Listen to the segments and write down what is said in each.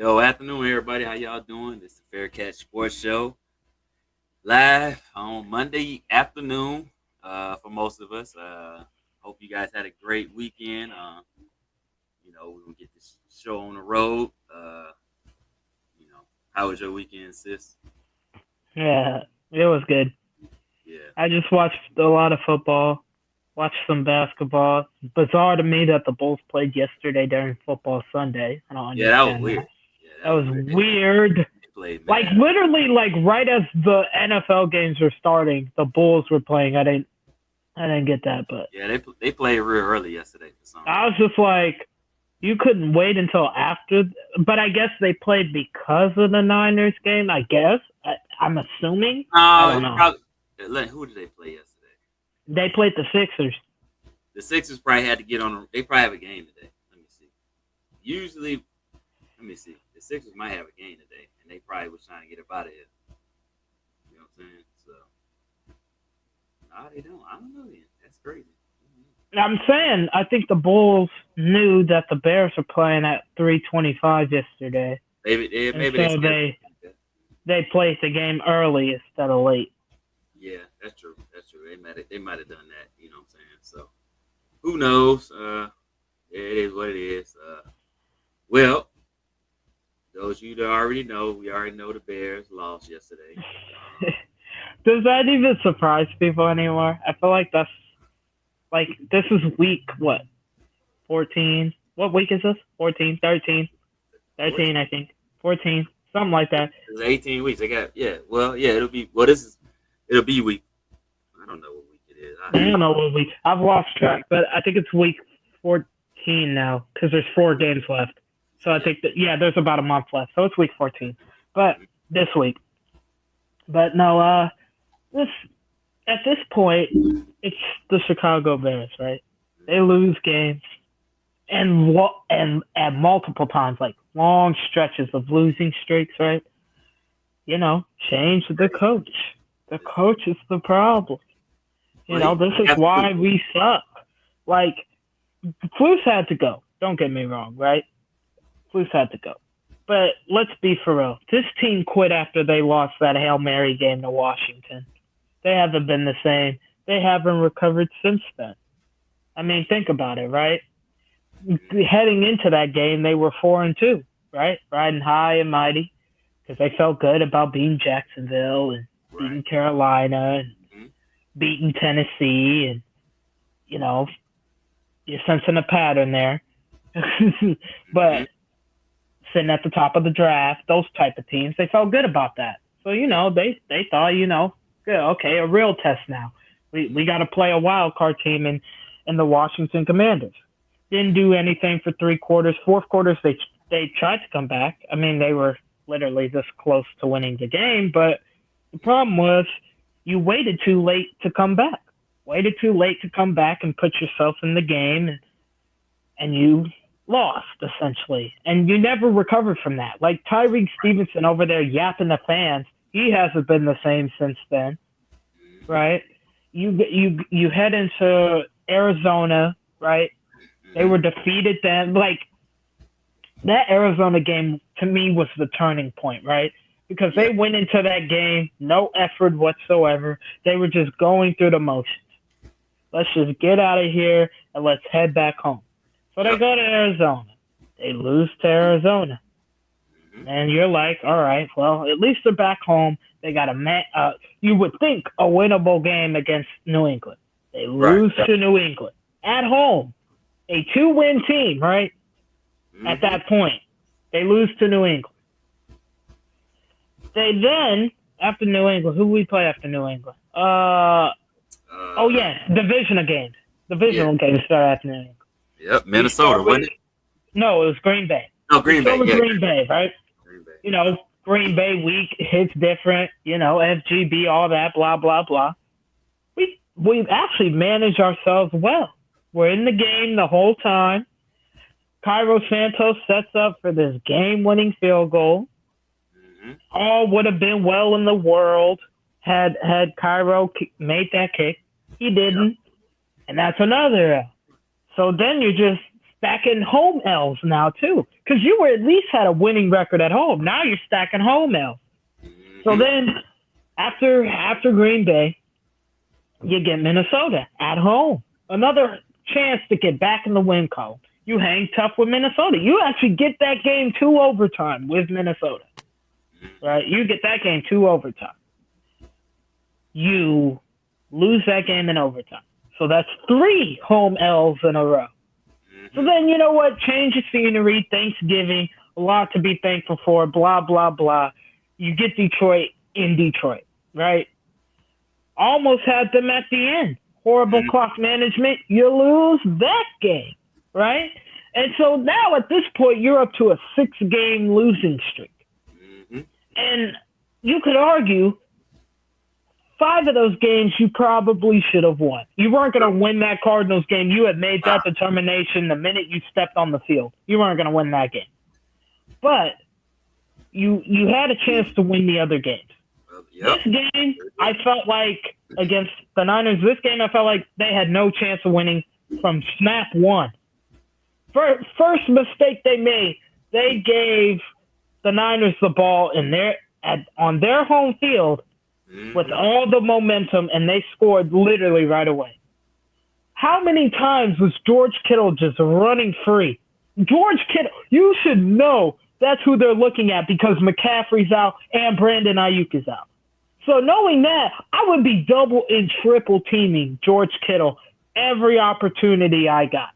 Yo, afternoon, everybody. How y'all doing? This is the Fair Catch Sports Show, live on Monday afternoon. For most of us, hope you guys had a great weekend. We're gonna get this show on the road. How was your weekend, sis? Yeah, it was good. Yeah, I just watched a lot of football, watched some basketball. It's bizarre to me that the Bulls played yesterday during football Sunday. I don't yeah, that was understand that. weird. Yeah, That that was was weird. weird. They played Like mad. literally, like right as the NFL games were starting, the Bulls were playing. I didn't get that, but Yeah, they played real early yesterday for some I reason. was just like, you couldn't wait until after. But I guess they played because of the Niners game. I guess I'm assuming. I No, don't it know. probably. Who did they play yesterday? They played the Sixers. The Sixers probably had to get on. They probably have a game today. Let me see. Usually, let me see. The Sixers might have a game today, and they probably was trying to get up out of here. You know what I'm saying? So, nah, they don't. I don't know. Then that's crazy. I'm saying I think the Bulls knew that the Bears were playing at 3:25 yesterday, and Maybe they so scheduled. they played the game early instead of late. Yeah, that's true. That's true. They might have done that. You know what I'm saying? So, who knows? It is what it is. Well, those of you that already know, we already know the Bears lost yesterday. Does that even surprise people anymore? I feel like that's like this is week what 14. What week is this? 14, 13, 13. 14. I think 14, something like that. It's 18 weeks. They got Well, yeah. It'll be it'll be week. I don't know what week it is. I don't know what week. I've lost track, but I think it's week 14 now because there's 4 games left. So I Yeah. think that yeah, there's about a month left. So it's week 14. But this week. But no, this at this point, it's the Chicago Bears, right? They lose games and at multiple times, like long stretches of losing streaks, right? Change the coach. The coach is the problem. Well, he This is have to. why we suck. Like, Flus had to go. Don't get me wrong, right? Flus had to go. But let's be for real. This team quit after they lost that Hail Mary game to Washington. They haven't been the same. They haven't recovered since then. I mean, think about it, right? Heading into that game, they were 4-2, right? Riding high and mighty because they felt good about beating Jacksonville and beating Right. Carolina and Mhm. beating Tennessee, and you know you're sensing a pattern there. Mhm. But sitting at the top of the draft, those type of teams, they felt good about that. So they thought good, okay, a real test now. We got to play a wild card team in the Washington Commanders. Didn't do anything for 3 quarters. Fourth quarters they tried to come back. I mean they were literally this close to winning the game, but the problem was you waited too late to come back. Waited too late to come back and put yourself in the game, and you lost essentially, and you never recovered from that. Like Tyreek Stevenson over there yapping the fans, he hasn't been the same since then, right? You head into Arizona, right? They Mhm. were defeated then. Like that Arizona game to me was the turning point, right? Because Yeah. they went into that game no effort whatsoever. They were just going through the motions. Let's just get out of here and let's head back home. So they Yep. go to Arizona. They lose to Arizona. Mhm. And you're like, all right, well, at least they're back home. They got you would think a winnable game against New England. They Right. lose to New England at home. A 2-win team, right? At Mhm. that point, they lose to New England. They then, after New England, who we play after New England? Oh Uh. yeah, divisional games. Yeah. Divisional games start after New England. Yep. We Minnesota, start with wasn't it? no, it was Green Bay. No, We Green start Bay. with Yeah. Green Bay, right? Green Bay. Green Bay week hits different. FGB, all that, blah blah blah. We've actually managed ourselves well. We're in the game the whole time. Cairo Santos sets up for this game-winning field goal. Mhm. All would have been well in the world had Cairo made that kick. He Yep. didn't, and that's another L. So then you're just stacking home L's now too, because you were at least had a winning record at home. Now you're stacking home L's. So then after Green Bay, you get Minnesota at home. Another chance to get back in the win column. You hang tough with Minnesota. You actually get that game 2 overtime with Minnesota. Right? You get that game 2 overtime. You lose that game in overtime. So that's 3 home L's in a row. So then, you know what? Change of scenery, Thanksgiving, a lot to be thankful for, blah, blah, blah. You get Detroit in Detroit, right? Almost had them at the end. Horrible clock management. You lose that game, right? And so now at this point, you're up to a 6-game losing streak. And you could argue 5 of those games you probably should have won. You weren't going to win that Cardinals game. You had made that determination the minute you stepped on the field. You weren't going to win that game. But you had a chance to win the other games. This game, I felt like, against the Niners, I felt like they had no chance of winning from snap one. First mistake they made, they gave the Niners the ball on their home field with all the momentum, and they scored literally right away. How many times was George Kittle just running free? George Kittle, you should know that's who they're looking at because McCaffrey's out and Brandon Ayuk is out. So knowing that, I would be double and triple teaming George Kittle every opportunity I got.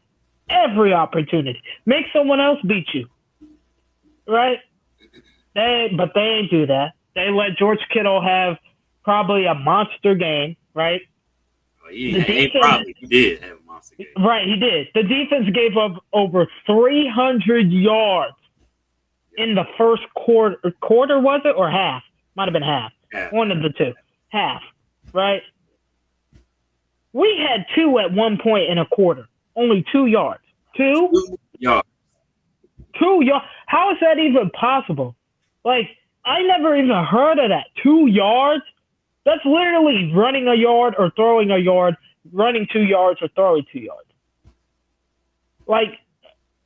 Every opportunity. Make someone else beat you. Right? But they ain't do that. They let George Kittle have probably a monster game, right? Well, he did have a monster game. Right, he did. The defense gave up over 300 yards in the first quarter. Quarter, was it, or half? Might have been half. One of the two. Half, right? We had 2 at one point in a quarter. Only 2 yards. 2 yards. 2 yards. How is that even possible? Like, I never even heard of that. 2 yards? That's literally running a yard or throwing a yard, running 2 yards or throwing 2 yards. Like,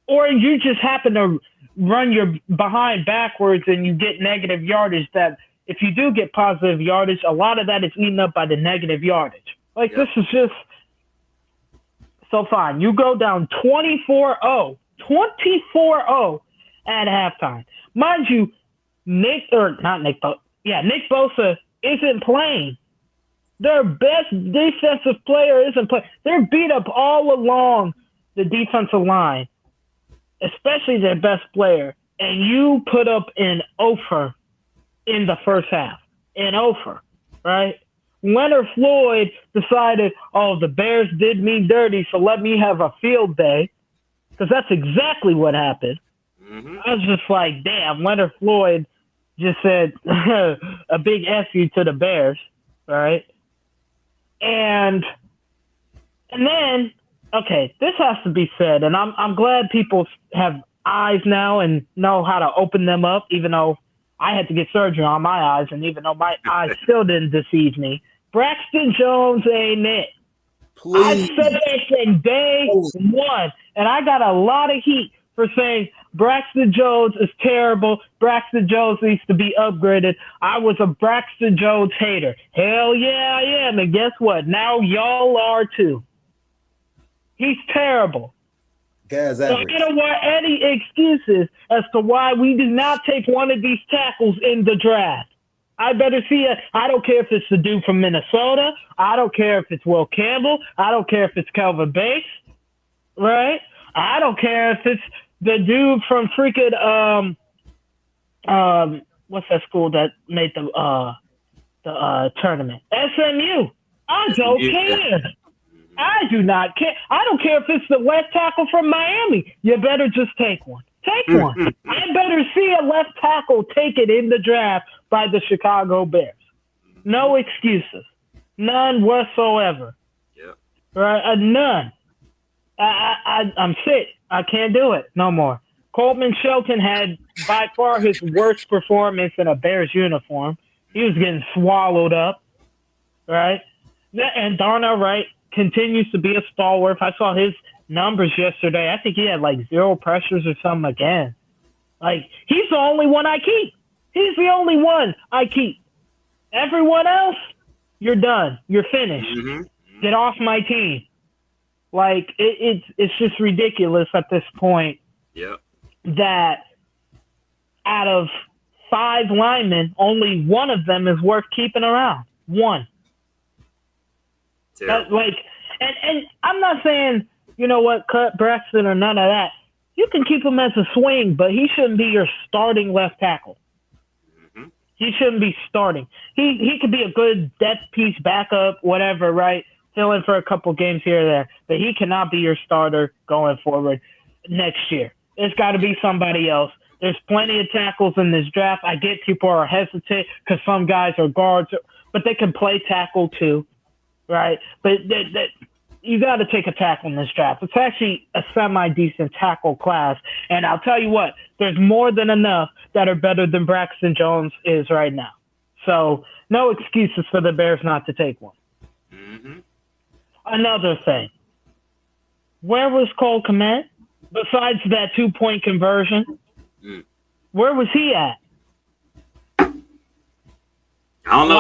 or you just happen to run your behind backwards and you get negative yardage that if you do get positive yardage, a lot of that is eaten up by the negative yardage. Like, This is just so fine. You go down 24-0 at halftime. Mind you, Nick Bosa isn't playing. Their best defensive player isn't playing. They're beat up all along the defensive line, especially their best player. And you put up an offer in the first half. An offer, right? Leonard Floyd decided, the Bears did me dirty, so let me have a field day. Because that's exactly what happened. I was just like, damn, Leonard Floyd just said a big F you to the Bears, right? And then, okay, this has to be said, and I'm glad people have eyes now and know how to open them up, even though I had to get surgery on my eyes, and even though my eyes still didn't deceive me. Braxton Jones ain't it. Please. I said that from day one, and I got a lot of heat for saying Braxton Jones is terrible. Braxton Jones needs to be upgraded. I was a Braxton Jones hater. Hell yeah, I am. And guess what? Now y'all are too. He's terrible. So I don't want any excuses as to why we did not take one of these tackles in the draft. I better see it. I don't care if it's the dude from Minnesota. I don't care if it's Will Campbell. I don't care if it's Kelvin Bates, right? I don't care if it's the dude from freaking what's that school that made the tournament? SMU. I don't care. I do not care. I don't care if it's the left tackle from Miami. You better just take one. Take one. I better see a left tackle take it in the draft by the Chicago Bears. No excuses. None whatsoever. Yep. Right? None. I'm sick. I can't do it no more. Coleman Shelton had by far his worst performance in a Bears uniform. He was getting swallowed up. Right? And Darnell Wright continues to be a stalwart. I saw his numbers yesterday. I think he had like 0 pressures or something again. Like, he's the only one I keep. He's the only one I keep. Everyone else, you're done. You're finished. Mm-hmm. Get off my team. Like, it's just ridiculous at this point. Yep. That out of 5 linemen, only one of them is worth keeping around. One. That, like, and I'm not saying, you know what, cut Braxton or none of that. You can keep him as a swing, but he shouldn't be your starting left tackle. Mm-hmm. He shouldn't be starting. He could be a good depth piece, backup, whatever, right? Fill in for a couple games here or there. But he cannot be your starter going forward next year. It's got to be somebody else. There's plenty of tackles in this draft. I get people are hesitant because some guys are guards, but they can play tackle too, right? But you got to take a tackle in this draft. It's actually a semi-decent tackle class. And I'll tell you what, there's more than enough that are better than Braxton Jones is right now. So no excuses for the Bears not to take one. Mm-hmm. Another thing, where was Cole Kmet? Besides that 2-point conversion, where was he at? I don't know.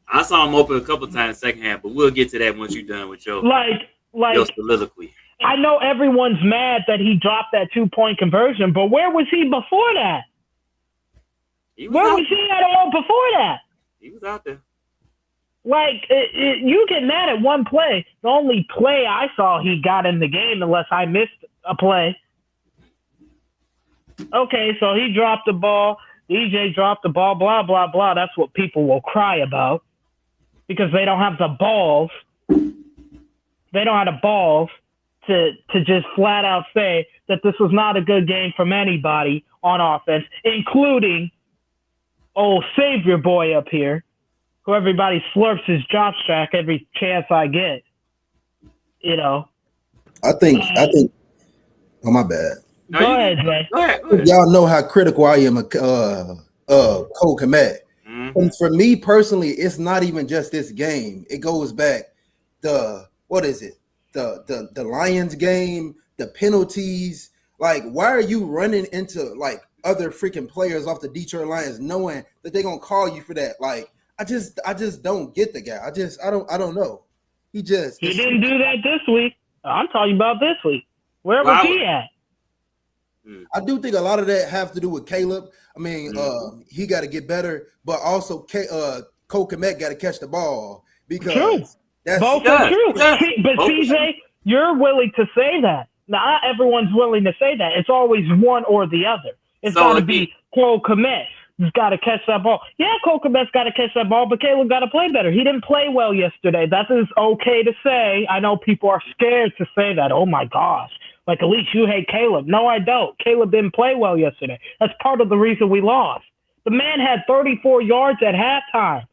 I saw him open a couple times in the second half, but we'll get to that once you're done with your soliloquy. I know everyone's mad that he dropped that 2-point conversion, but where was he before that? Where was he at all before that? He was out there. Like, you get mad at one play. The only play I saw he got in the game, unless I missed a play. Okay, so he dropped the ball. DJ dropped the ball, blah, blah, blah. That's what people will cry about because they don't have the balls. They don't have the balls to just flat out say that this was not a good game from anybody on offense, including old Savior boy up here, who everybody slurps his job track every chance I get. You know. I think. Oh, my bad. No, go ahead, Jay. Go ahead. Y'all know how critical I am of Cole Kmet. Mm-hmm. And for me personally, it's not even just this game. It goes back the Lions game, the penalties. Like, why are you running into like other freaking players off the Detroit Lions knowing that they're gonna call you for that? Like, I just don't get the guy. I don't know. He didn't do that this week. I'm talking about this week. Where was he at? I do think a lot of that have to do with Caleb. I mean, he got to get better, but also Cole Kmet got to catch the ball because true. That's both are true. But CJ, you're willing to say that. Not everyone's willing to say that. It's always one or the other. It's got to be Cole Kmet. He's got to catch that ball. Yeah, Cole Kmet's got to catch that ball, but Caleb got to play better. He didn't play well yesterday. That is okay to say. I know people are scared to say that. Oh, my gosh. Like, at least you hate Caleb. No, I don't. Caleb didn't play well yesterday. That's part of the reason we lost. The man had 34 yards at halftime.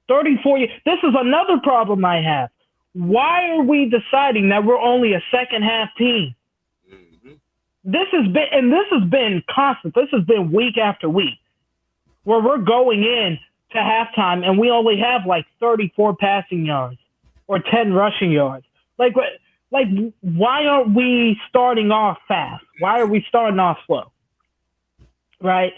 34 yards. This is another problem I have. Why are we deciding that we're only a second-half team? Mm-hmm. This has been constant. This has been week after week where we're going in to halftime and we only have like 34 passing yards or 10 rushing yards. Like, why aren't we starting off fast? Why are we starting off slow? Right?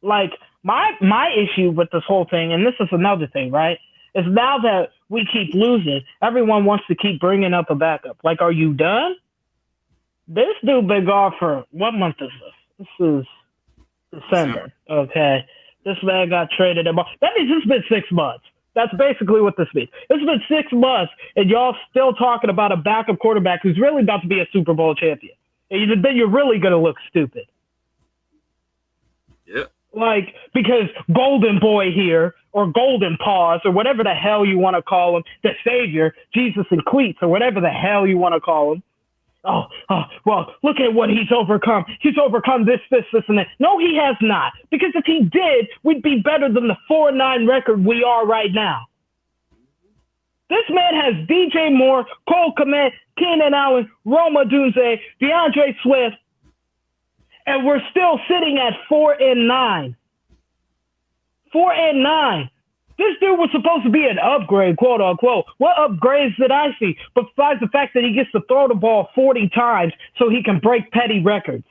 Like, my issue with this whole thing, and this is another thing, right, is now that we keep losing, everyone wants to keep bringing up a backup. Like, are you done? This dude been gone for, what month is this? This is December. Okay. This man got traded. That means it's been 6 months. That's basically what this means. It's been 6 months, and y'all still talking about a backup quarterback who's really about to be a Super Bowl champion. And then you're really going to look stupid. Yep. Like, because Golden Boy here, or Golden Paws, or whatever the hell you want to call him, the Savior, Jesus and Cleats, or whatever the hell you want to call him. Oh, well, look at what he's overcome. He's overcome this, and that. No, he has not. Because if he did, we'd be better than the 4-9 record we are right now. This man has DJ Moore, Cole Kmet, Keenan Allen, Rome Odunze, DeAndre Swift, and we're still sitting at 4-9. 4-9. This dude was supposed to be an upgrade, quote unquote. What upgrades did I see? Besides the fact that he gets to throw the ball 40 times so he can break petty records.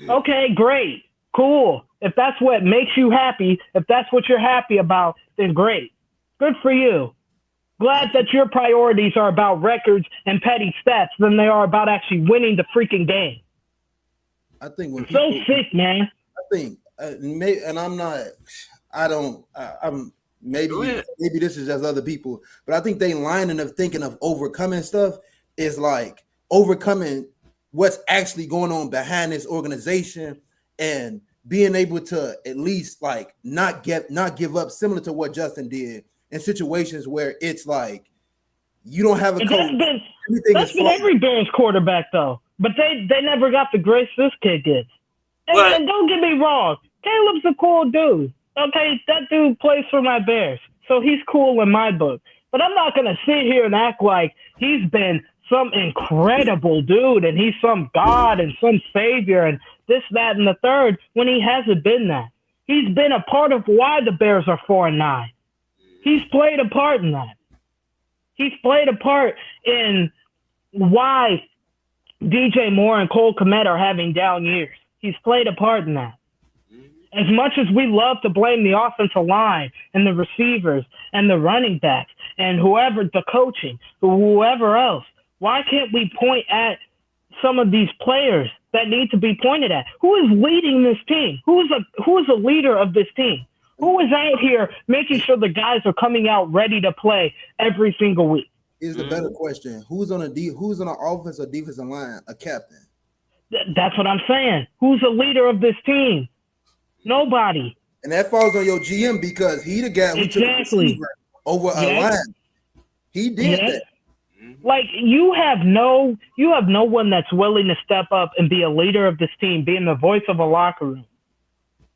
Okay, great. Cool. If that's what makes you happy, if that's what you're happy about, then great. Good for you. Glad that your priorities are about records and petty stats than they are about actually winning the freaking game. I think when So people, sick, man. I think, and I'm not, I don't, I'm maybe this is just other people, but I think they lining of thinking of overcoming stuff is like overcoming what's actually going on behind this organization and being able to at least like not give up, similar to what Justin did in situations where it's like you don't have a coach. That's been every Bears quarterback though, but they never got the grace this kid gets. And don't get me wrong, Caleb's a cool dude. Okay, that dude plays for my Bears, so he's cool in my book. But I'm not gonna sit here and act like he's been some incredible dude and he's some god and some savior and this, that, and the third when he hasn't been that. He's been a part of why the Bears are 4-9. He's played a part in that. He's played a part in why DJ Moore and Cole Kmet are having down years. He's played a part in that. As much as we love to blame the offensive line and the receivers and the running backs and whoever, the coaching, whoever else, why can't we point at some of these players that need to be pointed at? Who is leading this team? Who is a leader of this team? Who is out here making sure the guys are coming out ready to play every single week? Is the better question. Who's on the offense or defensive line? A captain. That's what I'm saying. Who's the leader of this team? Nobody. And that falls on your GM because he the guy who took the receiver over a line. He did that. Like you have no one that's willing to step up and be a leader of this team, being the voice of a locker room.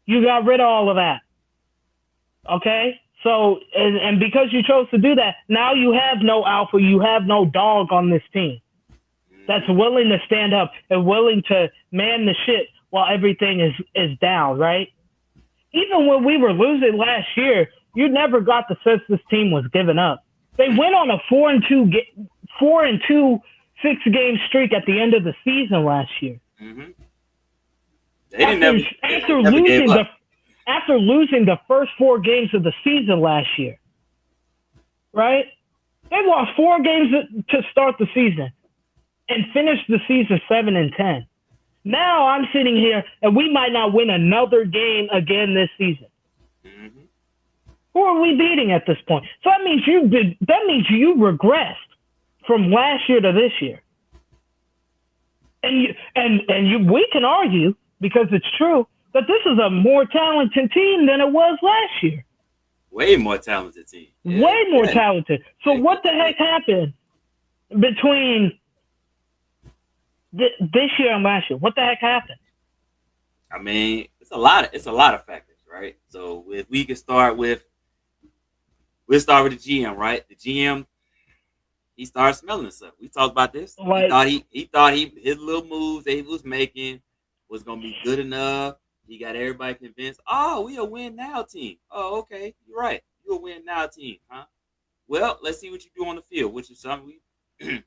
You got rid of all of that. Okay? So and because you chose to do that, now you have no alpha, you have no dog on this team that's willing to stand up and willing to man the shit while everything is down, right? Even when we were losing last year, you never got the sense this team was giving up. They went on a 4-2 6-game streak at the end of the season last year. Mm-hmm. After losing the first 4 games of the season last year, right? They lost 4 games to start the season and finished the season 7-10. Now I'm sitting here and we might not win another game again this season. Mm-hmm. Who are we beating at this point? So that means you regressed from last year to this year. And we can argue, because it's true, that this is a more talented team than it was last year. Way more talented team. Yeah. Way more talented. So what the heck happened between this year and last year? What the heck happened? I mean, it's a lot of factors, right? So if we can start with the GM, right? The GM, he started smelling himself. We talked about this. He thought his little moves that he was making was gonna be good enough. He got everybody convinced. Oh, we a win now team. Oh, okay, you're right. You're a win now team, huh? Well, let's see what you do on the field, which is something in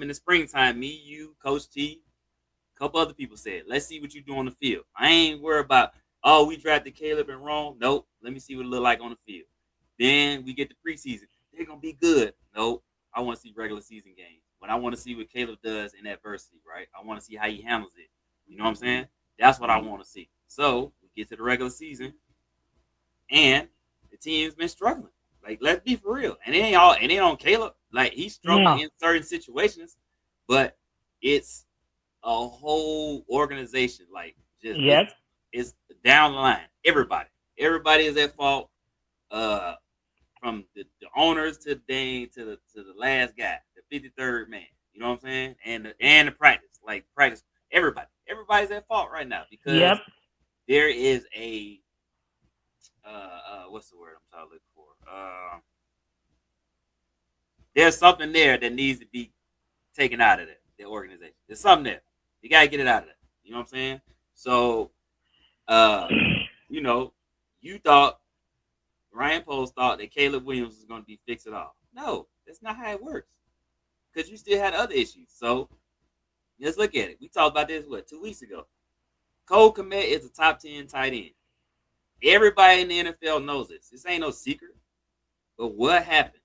the springtime. Me, you, Coach T, a couple other people said, let's see what you do on the field. I ain't worried about, oh, we drafted Caleb and wrong. Nope. Let me see what it look like on the field. Then we get the preseason. They're gonna be good. Nope. I want to see regular season games. But I want to see what Caleb does in adversity, right? I want to see how he handles it. You know what I'm saying? That's what I want to see. So we get to the regular season, and the team's been struggling. Like, let's be for real. And it ain't on Caleb. Like, he's struggling in certain situations, but it's a whole organization. Like, just it's down the line. Everybody is at fault. From the owners to Dane to the last guy, the 53rd man. You know what I'm saying? And the practice, everybody's at fault right now because there is a what's the word I'm trying to look for? There's something there that needs to be taken out of the organization. There's something there. You gotta get it out of there. You know what I'm saying? So, you thought Ryan Poles thought that Caleb Williams was going to fix it all. No, that's not how it works. Because you still had other issues. So let's look at it. We talked about this 2 weeks ago. Cole Kmet is a top 10 tight end. Everybody in the NFL knows this. This ain't no secret. But what happened?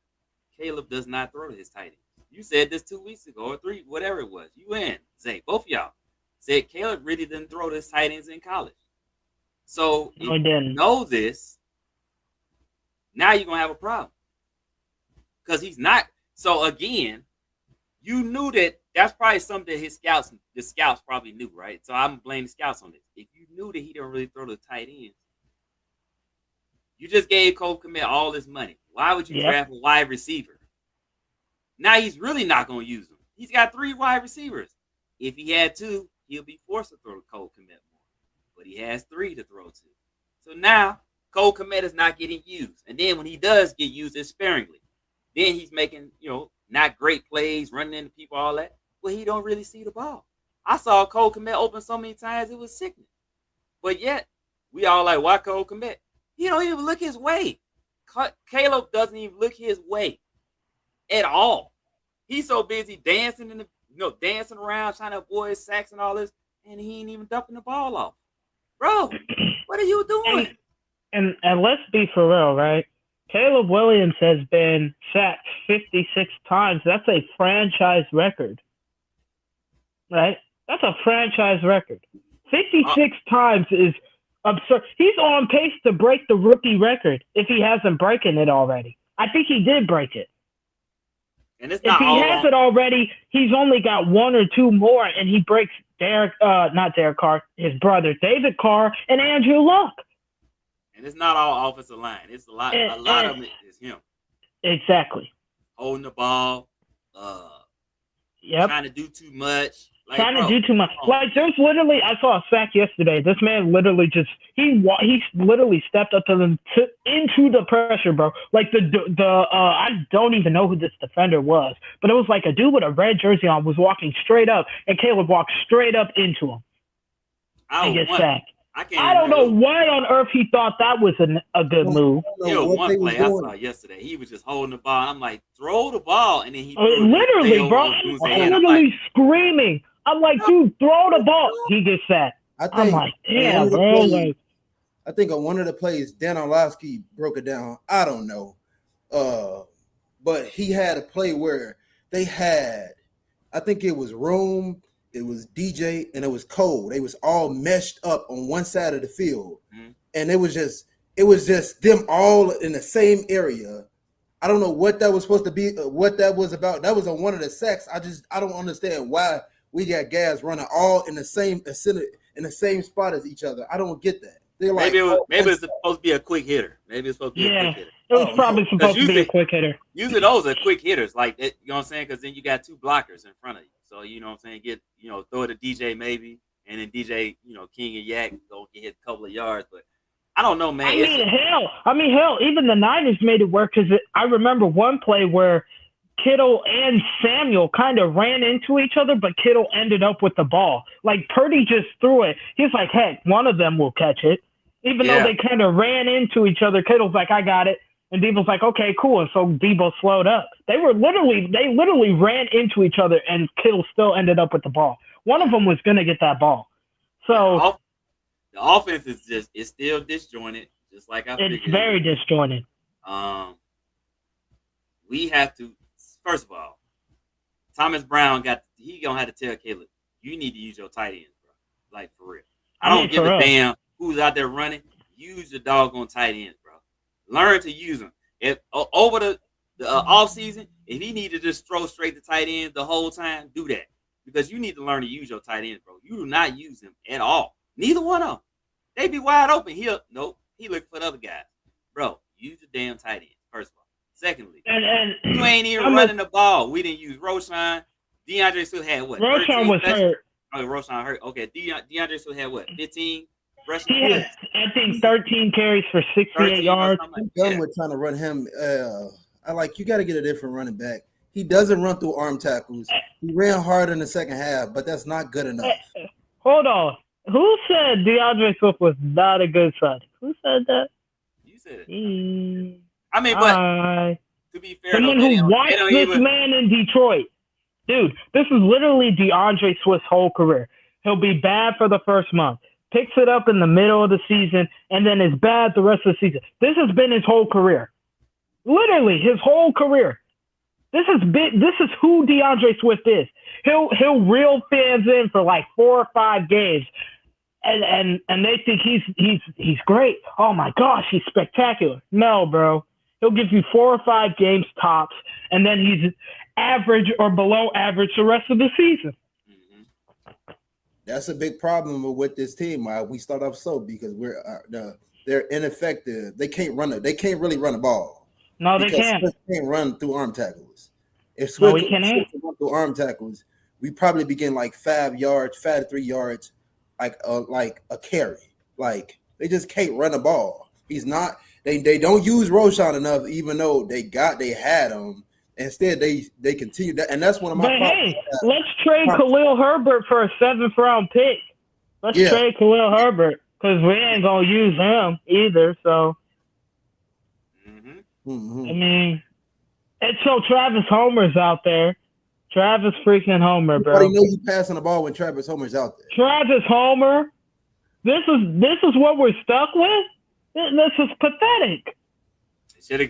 Caleb does not throw to his tight ends. You said this 2 weeks ago or 3, whatever it was. You and Zay, both of y'all said Caleb really didn't throw to his tight ends in college. So if you know this, now you're going to have a problem. Because he's not. So again, you knew that's probably something that the scouts probably knew, right? So I'm blaming the scouts on this. If you knew that he didn't really throw to tight ends, you just gave Cole Kmet all this money. Why would you draft a wide receiver? Now he's really not going to use them. He's got 3 wide receivers. If he had 2, he'll be forced to throw to Cole Kmet more. But he has 3 to throw to. So now Cole Kmet is not getting used. And then when he does get used, it's sparingly. Then he's making, not great plays, running into people, all that. But he don't really see the ball. I saw Cole Kmet open so many times, it was sickening. But yet, we all like, why Cole Kmet? He don't even look his way. Caleb doesn't even look his way at all. He's so busy dancing dancing around, trying to avoid sacks and all this, and he ain't even dumping the ball off. Bro, what are you doing? And let's be for real, right? Caleb Williams has been sacked 56 times. That's a franchise record, right? That's a franchise record. 56 times is absurd. He's on pace to break the rookie record if he hasn't broken it already. I think he did break it. And it's if he has it already, he's only got 1 or 2 more, and he breaks not Derek Carr, his brother David Carr and Andrew Luck. And it's not all offensive line. It's a lot of it is him. Exactly. Holding the ball, trying to do too much. Trying to do too much. Like, there's literally, I saw a sack yesterday. This man literally he literally stepped up to them into the pressure, bro. Like I don't even know who this defender was, but it was like a dude with a red jersey on was walking straight up, and Caleb walked straight up into him and get sacked. I don't know why on earth he thought that was a good move. One play I saw yesterday, he was just holding the ball. I'm like, throw the ball, and then he literally, bro, literally screaming. I'm like, dude, throw the ball. He gets sacked. I'm like, damn, bro. I think on one of the plays, Dan Orlovsky broke it down. I don't know. But he had a play where they had, I think it was Rome, it was DJ, and it was Cole. They was all meshed up on one side of the field. Mm-hmm. And it was just them all in the same area. I don't know what that was supposed to be, what that was about. That was on one of the sacks. I don't understand why we got guys running all in the same spot as each other. I don't get that. They're like, maybe it's supposed to be a quick hitter. Maybe it's supposed to be a quick hitter. It was probably supposed to be a quick hitter. Usually those are quick hitters, like that, you know what I'm saying? Because then you got 2 blockers in front of you. So you know what I'm saying? Throw it to DJ maybe, and then DJ, King and Yak go get hit a couple of yards. But I don't know, man. I mean, hell, even the Niners made it work because I remember one play where Kittle and Samuel kind of ran into each other, but Kittle ended up with the ball. Like, Purdy just threw it. He's like, heck, one of them will catch it. Even though they kind of ran into each other, Kittle's like, I got it. And Debo's like, okay, cool. And so Debo slowed up. They literally ran into each other, and Kittle still ended up with the ball. One of them was going to get that ball. So the offense is still disjointed, just like I figured. It's very disjointed. We have to, first of all, Thomas Brown he gonna have to tell Caleb, you need to use your tight ends, bro. Like, for real. I don't give a damn who's out there running. Use your doggone tight ends, bro. Learn to use them. If over the off season, if he need to just throw straight to tight ends the whole time, do that, because you need to learn to use your tight ends, bro. You do not use them at all. Neither one of them. They be wide open. He looking for the other guys, bro. Use the damn tight end. First of all. Secondly, and you ain't even running the ball. We didn't use Roschon. DeAndre still had what? Roschon was hurt. Oh, Roschon hurt. Okay, DeAndre still had what? 15 rushing. He had, I think, 13 carries for 68 yards. I'm done with trying to run him. You got to get a different running back. He doesn't run through arm tackles. He ran hard in the second half, but that's not good enough. Hold on. Who said DeAndre Swift was not a good son? Who said that? said it. Mm, I mean, but I, to be fair, someone though, they who don't watched this even. man in Detroit, dude, this is literally DeAndre Swift's whole career. He'll be bad for the first month, picks it up in the middle of the season, and then is bad the rest of the season. This has been his whole career. Literally his whole career. This is who DeAndre Swift is. He'll reel fans in for like 4 or 5 games, and they think he's great. Oh my gosh, he's spectacular. No, bro. He'll give you 4 or 5 games tops, and then he's average or below average the rest of the season. Mhm. That's a big problem with this team. We start off slow because they're ineffective. They can't run it. They can't really run the ball. No, they Because can't. Swift can't run through arm tackles. If No, Swift he can't. could run through arm tackles, we probably begin like 5 to 3 yards, like a carry. Like they just can't run the ball. He's not. They don't use Roshan enough, even though they had him. Instead, they continue that, and that's one of my But problems. hey, let's trade Khalil Herbert for a 7th round pick. Let's trade Khalil Herbert because we ain't gonna use him either. So, I mean, it's so Travis Homer's out there. Travis freaking Homer, bro. Everybody knows you passing the ball when Travis Homer's out there. Travis Homer. This is what we're stuck with. This is pathetic.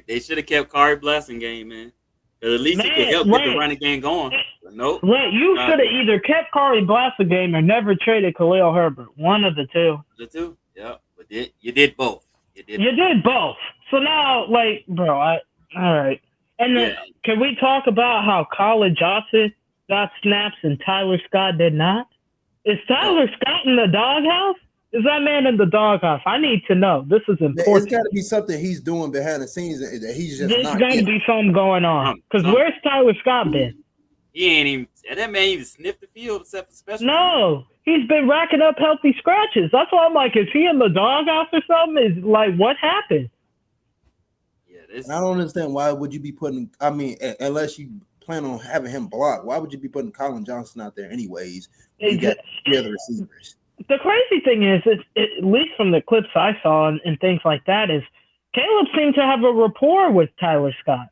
They should have kept Kari Blessing game, man. Because at least he could help get the running game going. But nope. Right, you should have either kept Kari Blessing game or never traded Khalil Herbert. One of the two. The two, yeah. But you did both. You did both. So now, like, bro, all right. And then, can we talk about how Colin Johnson got snaps and Tyler Scott did not? Is Tyler Scott in the doghouse? Is that man in the doghouse? I need to know. This is important. It's got to be something he's doing behind the scenes that he's just There's not. There's got to be something going on. Because where's Tyler Scott been? He ain't even. That man even sniffed the field except for special. No, he's been racking up healthy scratches. That's why I'm like, is he in the doghouse or something? Is like, what happened? Yeah, I don't understand why would you be putting. I mean, unless you plan on having him block, why would you be putting Colin Johnson out there anyways? You got the other receivers. The crazy thing is, at least from the clips I saw and things like that, is Caleb seemed to have a rapport with Tyler Scott.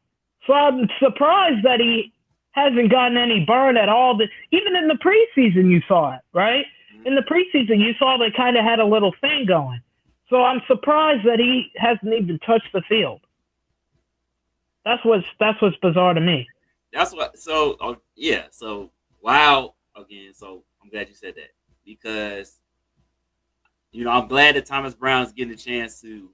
So I'm surprised that he hasn't gotten any burn at all. Even in the preseason, you saw it, right? In the preseason, you saw they kind of had a little thing going. So I'm surprised that he hasn't even touched the field. That's what's bizarre to me. That's what. So yeah. So wow. Again. So I'm glad you said that because I'm glad that Thomas Brown's getting a chance to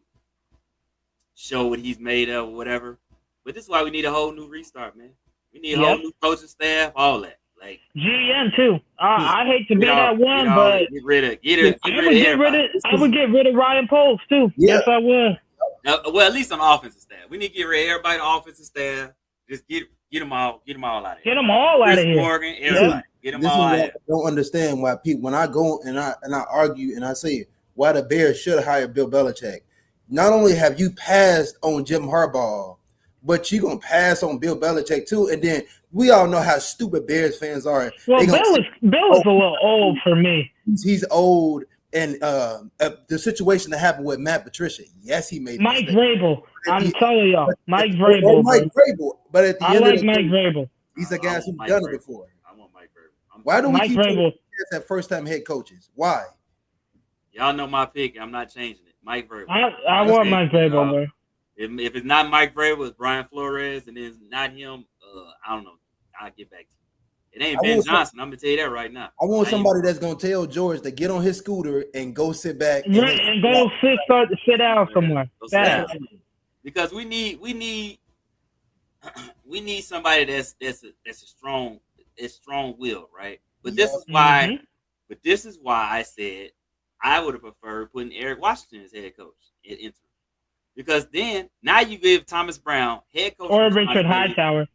show what he's made of or whatever. But this is why we need a whole new restart, man. We need a whole new coaching staff, all that. Like GM too. I hate to be that one, but get rid of I would get rid of Ryan Poles too. Yeah. Yes, I would. Well, at least on the offensive staff. We need to get rid of everybody on the offensive staff. Just get them all out of here. Get them all out of here. Morgan, everybody. Get them all out of here. I don't understand why people when I go and I argue and I say why the Bears should hire Bill Belichick. Not only have you passed on Jim Harbaugh, but you're gonna pass on Bill Belichick too, and then we all know how stupid Bears fans are. Well, Bill is a little old for me. He's old, and the situation that happened with Matt Patricia, yes, he made Mike Vrabel. I'm telling y'all, Mike Vrabel. Mike Vrabel, but at the end of the Mike day, Vrabel. He's a guy who's done it before. I want Mike Vrabel. Why do we Mike keep Vrabel that first-time head coaches? Why? Y'all know my pick. I'm not changing it. Mike Vrabel. I want Mike Vrabel, bro. If it's not Mike Vrabel, it's Brian Flores, and it's not him. I don't know. I'll get back to you. It ain't Ben Johnson. I'm gonna tell you that right now. I want somebody that's gonna tell George to get on his scooter and go sit back and go sit down somewhere. Because we need somebody that's a strong will, right? But this is why. But this is why I said I would have preferred putting Eric Washington as head coach at interim. Because then now you give Thomas Brown head coach or Richard Hightower.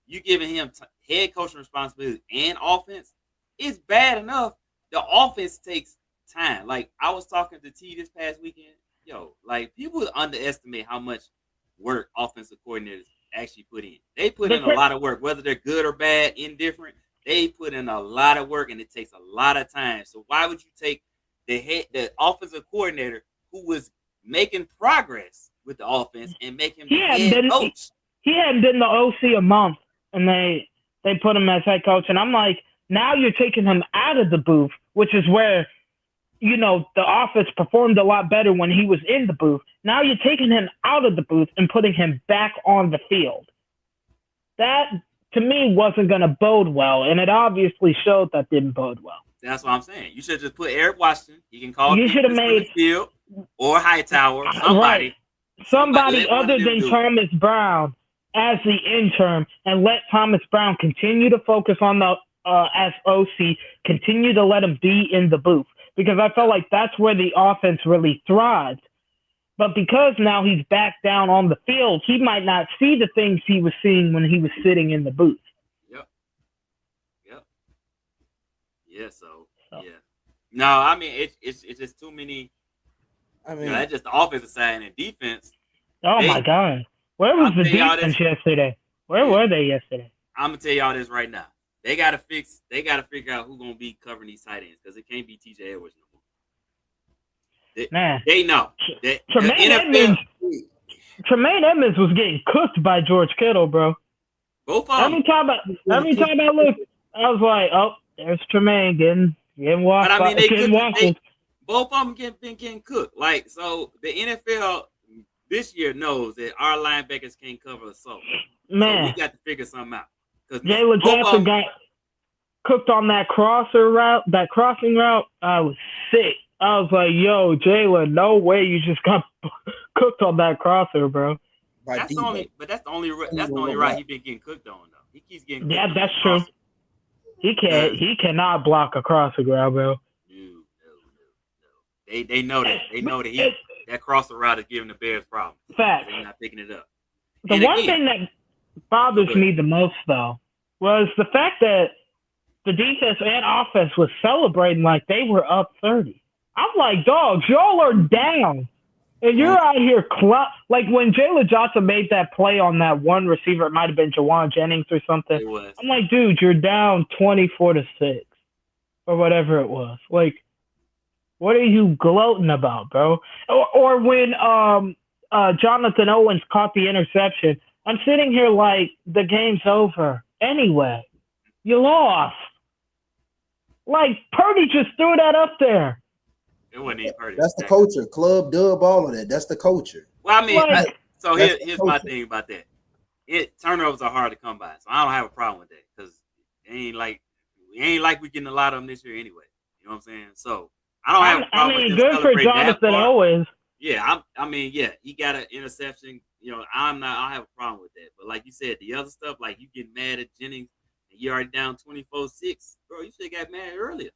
You giving him head coaching responsibility and offense. It's bad enough. The offense takes time. Like I was talking to T this past weekend. Like people underestimate how much work offensive coordinators actually put in. They put in a lot of work, whether they're good or bad, indifferent. They put in a lot of work, and it takes a lot of time. So why would you take the offensive coordinator who was making progress with the offense and make him the He hadn't head been coach. he hadn't been the OC a month, and they put him as head coach. And I'm like, now you're taking him out of the booth, which is where, you know, the offense performed a lot better when he was in the booth. Now you're taking him out of the booth and putting him back on the field. That, to me, wasn't going to bode well, and it obviously showed that didn't bode well. That's what I'm saying. You should just put Eric Washington. He can call You should have made Field or Hightower, somebody. Right. Somebody let one other of them than do it. Thomas Brown as the intern, and let Thomas Brown continue to focus on the as OC, continue to let him be in the booth, because I felt like that's where the offense really thrived. But because now he's back down on the field, he might not see the things he was seeing when he was sitting in the booth. Yep. Yeah. So yeah. No, I mean it's just too many. I mean, You know, that's just the offensive side and defense. Oh my God. Where was the I'll tell y'all defense this. yesterday? Where were they yesterday? I'm gonna tell y'all this right now. They gotta figure out who's gonna be covering these tight ends, because it can't be TJ Edwards no more. Man. They know that the Tremaine NFL. Edmonds was getting cooked by George Kittle, bro. Both of them. Every time I looked, I was like, oh, there's Tremaine getting washed. But I mean, getting waffled. both of them been getting cooked. Like, so the NFL this year knows that our linebackers can't cover assault. Man, So we got to figure something out. Jalen Johnson got cooked on that crossing route. I was sick. I was like, yo, Jalen, no way you just got cooked on that crosser, bro. That's the only route he's been getting cooked on, though. He keeps getting cooked. Yeah, that's true. He cannot block a crossing route, bro. No. They know that. They know that that crosser route is giving the Bears problems. Facts. They're not picking it up. The one thing that bothers me the most, though, was the fact that the defense and offense was celebrating like they were up 30. I'm like, dogs, y'all are down. And you're out here like when Jalen Johnson made that play on that one receiver, it might have been Jawan Jennings or something. It was. I'm like, dude, you're down 24-6 or whatever it was. Like, what are you gloating about, bro? Or when Jonathan Owens caught the interception, I'm sitting here like, the game's over. Anyway, you lost. Like, Purdy just threw that up there. It wasn't even Purdy. That's the culture. Club, dub, all of that. That's the culture. Well, I mean, Like, here's my thing about that. Turnovers are hard to come by, so I don't have a problem with that, because it ain't like we getting a lot of them this year anyway. You know what I'm saying? So I don't have a problem with them good for celebrating that Jonathan part. Owens. Yeah, he got an interception. You know, I don't have a problem with that. But like you said, the other stuff, like you get mad at Jennings and you're already down 24-6, bro. You should have got mad earlier.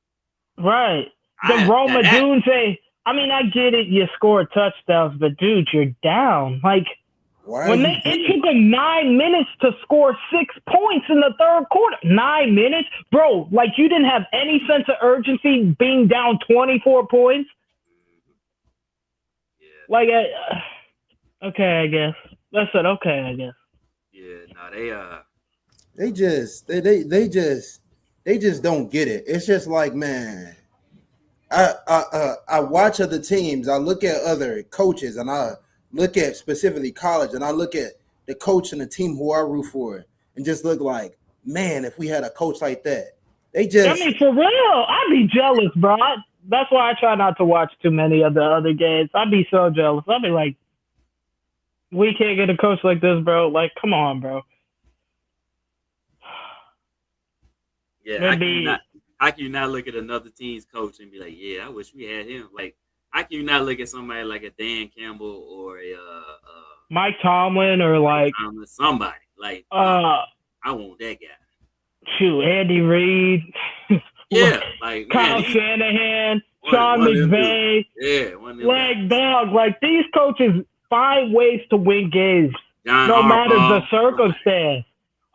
Right. The Roma Dunze. I mean, I get it. You score touchdowns, but dude, you're down. Like, it took them 9 minutes to score 6 points in the third quarter. 9 minutes, bro. Like, you didn't have any sense of urgency being down 24 points. Yeah. Like, okay, I guess. That's it. Okay, I guess. Yeah. No, they just don't get it. It's just like, man, I watch other teams. I look at other coaches, and I look at specifically college, and I look at the coach and the team who I root for, and just look like, man, if we had a coach like that, they just. I mean, for real, I'd be jealous, bro. That's why I try not to watch too many of the other games. I'd be so jealous. I'd be like, we can't get a coach like this, bro. Like, come on, bro. Yeah, how can you not look at another team's coach and be like, yeah, I wish we had him? Like, how can you not look at somebody like a Dan Campbell or a Mike Tomlin or like somebody like I want that guy. Shoot, Andy Reid. Yeah, like Kyle Shanahan, Sean McVay. Yeah, like dog, like these coaches find ways to win games, no matter the circumstance.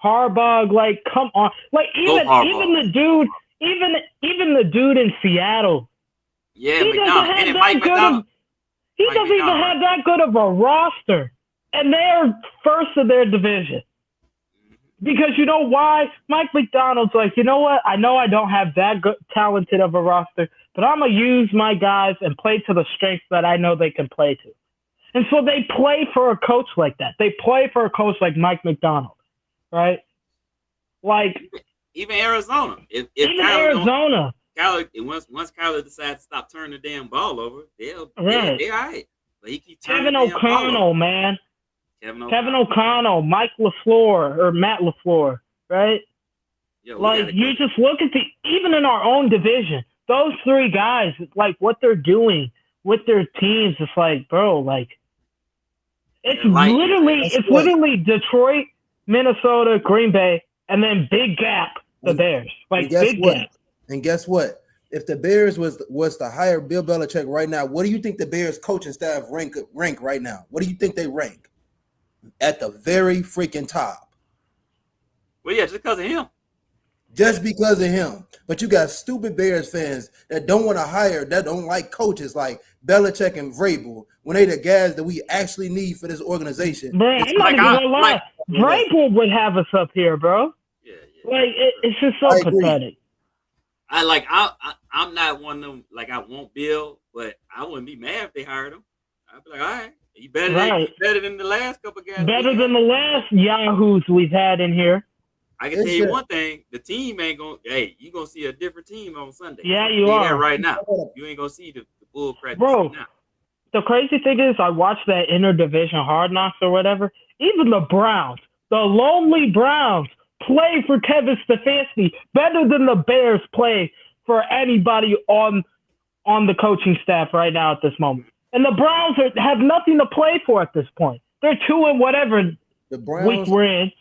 Harbaugh, like, come on, like even the dude, even the dude in Seattle. Yeah, he doesn't even have that good of a roster, and they're first of their division. Because you know why? Mike McDonald's like, you know what? I know I don't have that good, talented of a roster, but I'm going to use my guys and play to the strengths that I know they can play to. And so they play for a coach like that. They play for a coach like Mike McDonald, right? Like even Arizona. If even Kyler Arizona, once Kyler decides to stop turning the damn ball over, they're all right. But he keeps turning Kevin the damn ball O'Connell, over. man. Kevin O'Connell, Mike LaFleur, or Matt LaFleur, right? Yeah, Like, you just look at even in our own division, those three guys, like, what they're doing with their teams, it's like, bro, like, it's literally Detroit, Minnesota, Green Bay, and then big gap, the Bears. Like, big gap. And guess what? If the Bears was to hire Bill Belichick right now, what do you think the Bears coaching staff rank right now? What do you think they rank? At the very freaking top. Well, yeah, just because of him. Just because of him. But you got stupid Bears fans that don't want to hire, that don't like coaches like Belichick and Vrabel when they the guys that we actually need for this organization. Bro, I'm not even gonna lie. Vrabel would have us up here, bro. Yeah. Like, it's just so pathetic. I'm not one of them, like, I want Bill, but I wouldn't be mad if they hired him. I'd be like, all right, you better than the last couple guys. Better than the last Yahoos we've had in here. I can tell you one thing: the team ain't gonna. Hey, you gonna see a different team on Sunday. Yeah, you are right now. You ain't gonna see the bull crap. Bro, the crazy thing is, I watched that interdivision Hard Knocks or whatever. Even the Browns, the lonely Browns, play for Kevin Stefanski better than the Bears play for anybody on the coaching staff right now at this moment. And the Browns have nothing to play for at this point. They're 2 and whatever week we're in.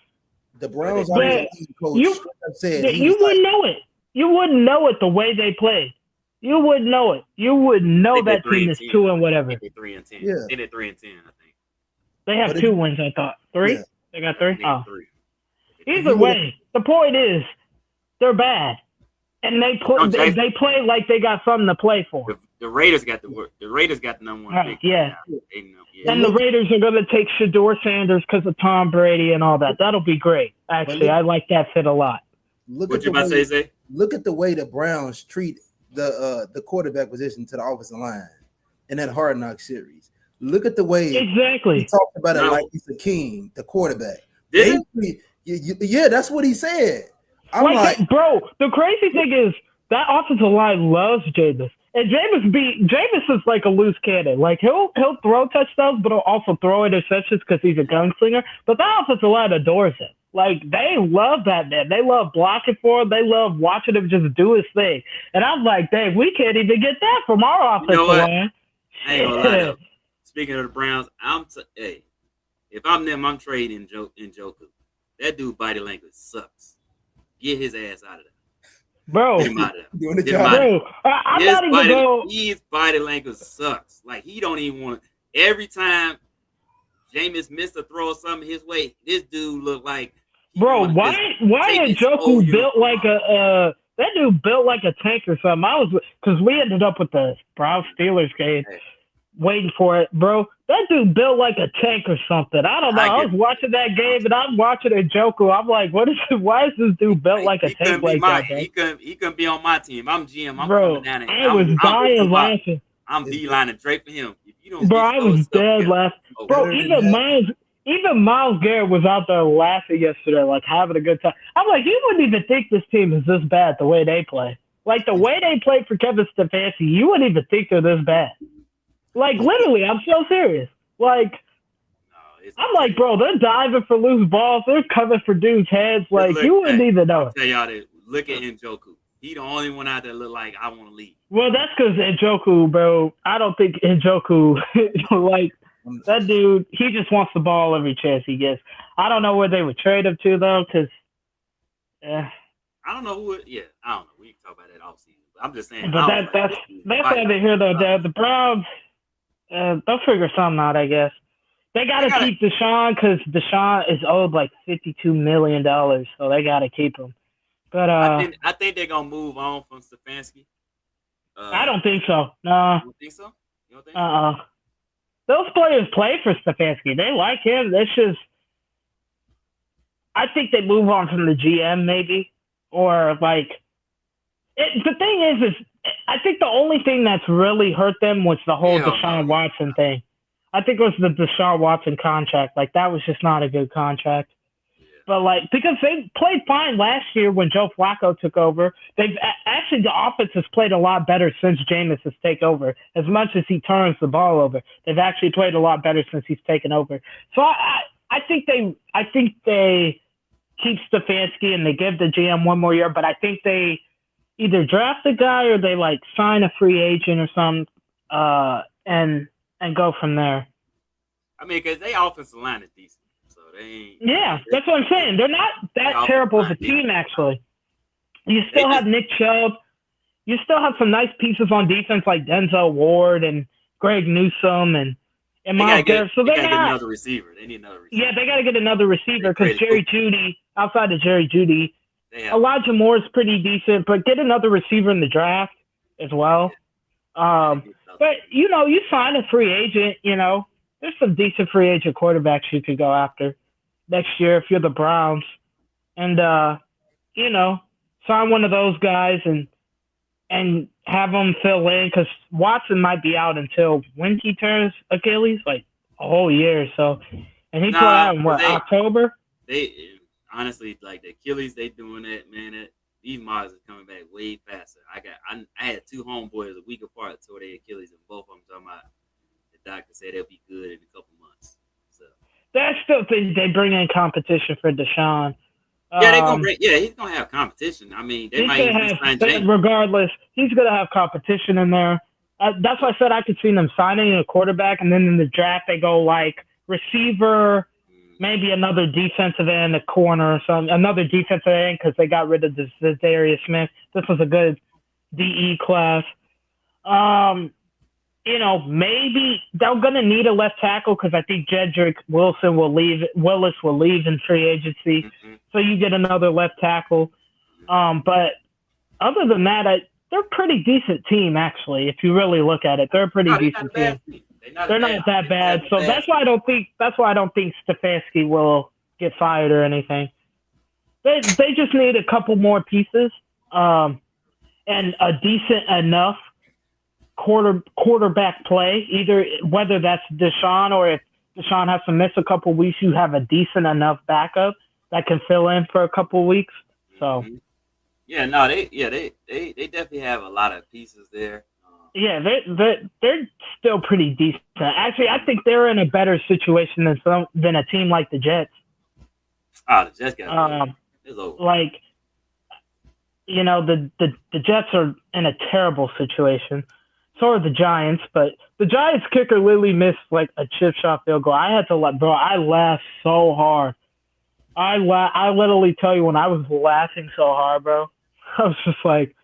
The Browns are the coach. You wouldn't know it. You wouldn't know it the way they play. You wouldn't know it. You would know that team is 2 and whatever. They did 3 and 10. Yeah. They did 3 and 10, I think. They have 2 wins, I thought. 3? Yeah. They got 3? Oh. 3. Either way, the point is they're bad. And they play like they got something to play for. The Raiders got the number 1 pick. Yeah. And the Raiders are going to take Shedeur Sanders because of Tom Brady and all that. That'll be great. Actually, I like that fit a lot. What you about to say? Look at the way the Browns treat the quarterback position to the offensive line in that Hard Knock series. Look at the way he talked about it like he's a king, the quarterback. Yeah, that's what he said. I'm like, bro, the crazy thing is that offensive line loves Jameis. And Jameis is like a loose cannon. Like, he'll throw touchdowns, but he'll also throw interceptions because he's a gunslinger. But that offensive line adores him. Like, they love that man. They love blocking for him. They love watching him just do his thing. And I'm like, dang, we can't even get that from our offensive line. I ain't gonna lie, though. Speaking of the Browns, if I'm them, I'm trading Njoku. That dude body language sucks. Get his ass out of there. Bro, get him out of there. Doing the job. Bro, I'm not even going. His body language sucks. Like, he don't even want. Every time Jameis missed a throw or something his way, this dude look like. Bro, why is Njoku built like a that dude built like a tank or something? Because we ended up with the Browns Steelers game. Waiting for it, bro. That dude built like a tank or something. I don't know. I was watching that game and I'm watching Njoku. I'm like, why is this dude built like a tank like that? He couldn't be on my team. I'm GM. I'm bro, coming down and I was dying laughing. I'm beelining straight for him. If you don't, bro, I was dead laughing. Bro, even Myles Garrett was out there laughing yesterday, like having a good time. I'm like, you wouldn't even think this team is this bad the way they play. Like the way they play for Kevin Stefanski, you wouldn't even think they're this bad. Like, literally, I'm so serious. Like, I'm like, bro, they're diving for loose balls. They're coming for dudes' heads. Like, you wouldn't even know. I'll tell y'all that. Look at Njoku. He the only one out there look like I want to leave. Well, that's because Njoku, bro. I don't think Njoku, like, that dude, he just wants the ball every chance he gets. I don't know where they would trade him to, though, because, I don't know who I don't know. We can talk about that offseason. I'm just saying. But that's neither here, though. The Browns, they'll figure something out, I guess. They got to keep Deshaun because Deshaun is owed like $52 million, so they got to keep him. But I think they're going to move on from Stefanski. I don't think so. No. You don't think so? You don't think so? Those players play for Stefanski. They like him. It's just, I think they move on from the GM maybe. Or like, the thing is I think the only thing that's really hurt them was the whole Deshaun Watson thing. I think it was the Deshaun Watson contract. Like, that was just not a good contract. But, like, because they played fine last year when Joe Flacco took over. Actually, the offense has played a lot better since Jameis has taken over. As much as he turns the ball over, they've actually played a lot better since he's taken over. So I think they keep Stefanski and they give the GM one more year, but I think they either draft a guy or they, like, sign a free agent or something and go from there. I mean, because their offensive line is decent. Yeah, that's what I'm saying. They're not that terrible as a team, actually. You still have Nick Chubb. You still have some nice pieces on defense like Denzel Ward and Greg Newsome and Miles Garrett. So they got to get another receiver. They need another receiver. Yeah, they got to get another receiver because Jerry Jeudy, outside of Jerry Jeudy, Elijah Moore is pretty decent, but get another receiver in the draft as well. But, you know, you sign a free agent, you know. There's some decent free agent quarterbacks you could go after next year if you're the Browns. And, you know, sign one of those guys and have them fill in because Watson might be out until when he turns Achilles, like a whole year. So, and he put out in October? They honestly, like the Achilles, they doing that, man. These models are coming back way faster. I had two homeboys a week apart tore their Achilles, and both of them talking about the doctor said they'll be good in a couple months. So I still think they bring in competition for Deshaun. Yeah, he's gonna have competition. I mean, they might even sign James. Regardless, he's gonna have competition in there. That's why I said I could see them signing a quarterback, and then in the draft they go like receiver, maybe another defensive end, a corner, or something, another defensive end because they got rid of the Darius Smith. This was a good DE class. You know, maybe they're going to need a left tackle because I think Jedrick Willis will leave in free agency. Mm-hmm. So you get another left tackle. But other than that, they're a pretty decent team, actually. If you really look at it, they're a pretty decent team. They're not that bad. So that's why I don't think Stefanski will get fired or anything. They just need a couple more pieces and a decent enough quarterback play, either whether that's Deshaun or if Deshaun has to miss a couple weeks, you have a decent enough backup that can fill in for a couple weeks. So, they definitely have a lot of pieces there. Yeah, they're still pretty decent. Actually, I think they're in a better situation than a team like the Jets. Oh, the Jets got it's over. Like, you know, the Jets are in a terrible situation. So are the Giants, but the Giants kicker literally missed like a chip shot field goal. I had to I laughed so hard. I literally tell you when I was laughing so hard, bro. I was just like,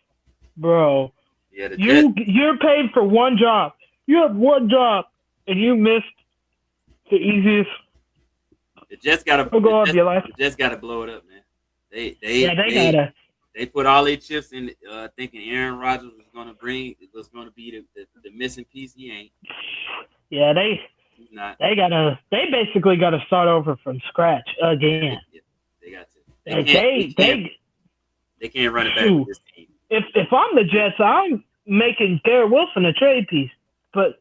bro, you're paid for one job. You have one job, and you missed the easiest. The Jets got to blow it up, man. They gotta. They put all their chips in, thinking Aaron Rodgers was going to be the missing piece. He ain't. Yeah, he's not. They basically got to start over from scratch again. They got to. They can't run it back with this team. If I'm the Jets, I'm making Garrett Wilson a trade piece. But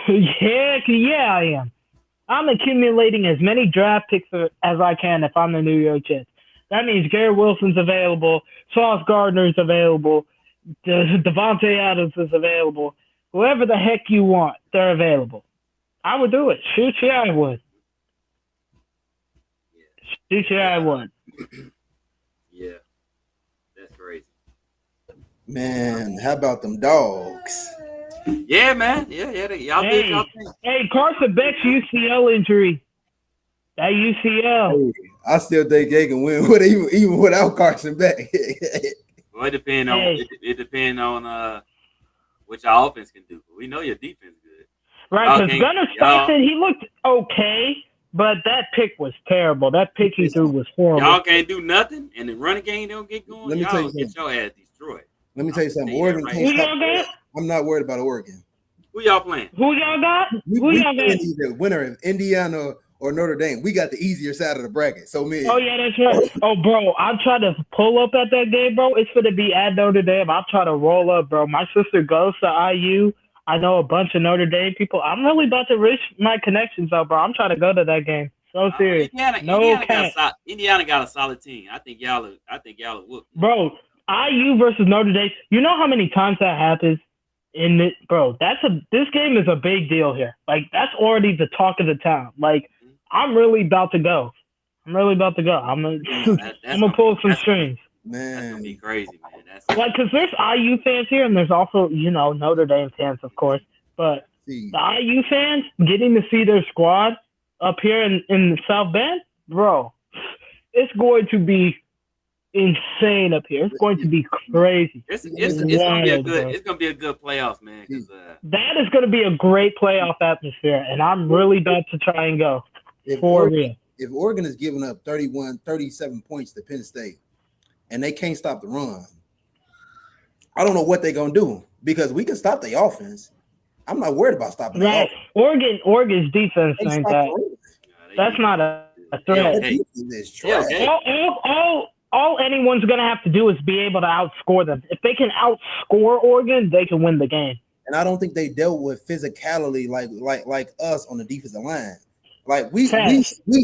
yeah, I am. I'm accumulating as many draft picks as I can if I'm the New York Jets. That means Garrett Wilson's available, Sauce Gardner's available, Devontae Adams is available. Whoever the heck you want, they're available. I would do it. Shoot you, I would. Shoot you, I would. Yeah, that's crazy. Man, how about them dogs? Yeah, man. Yeah. Y'all did y'all thing. Hey, Carson Beck's UCL injury. That UCL. Hey, I still think they can win even without Carson Beck. Well, it depends on what your offense can do. We know your defense good. Right, because Gunnar Stockton, he looked okay, but that pick was terrible. That pick he threw was horrible. Y'all can't do nothing, and the running game don't get going. Let me tell you get your ass destroyed. Let me tell you something. Oregon can't stop. I'm not worried about Oregon. Who y'all playing? Who y'all got? We either winner of Indiana or Notre Dame. We got the easier side of the bracket. So me. Oh yeah, that's right. Oh bro, I'll try to pull up at that game, bro. It's gonna be at Notre Dame. I'll try to roll up, bro. My sister goes to IU. I know a bunch of Notre Dame people. I'm really about to reach my connections out, bro. I'm trying to go to that game. So serious. Indiana got a solid team. I think y'all will whoop. Bro, IU versus Notre Dame. You know how many times that happens in it, bro? This game is a big deal here. Like, that's already the talk of the town. Like, I'm really about to go. I'm gonna pull some strings. Man, that's gonna be crazy, man. Like, cause there's IU fans here, and there's also, Notre Dame fans, of course. But the IU fans getting to see their squad up here in South Bend, bro, it's going to be insane up here. It's going to be crazy. It's gonna be a good playoff, man. That is going to be a great playoff atmosphere, and I'm really about to try and go. If Oregon is giving up 37 points to Penn State, and they can't stop the run, I don't know what they're gonna do, because we can stop the offense. I'm not worried about stopping the offense. Oregon's defense ain't that. That's not a threat. All anyone's gonna have to do is be able to outscore them. If they can outscore Oregon, they can win the game. And I don't think they dealt with physicality like us on the defensive line. Like we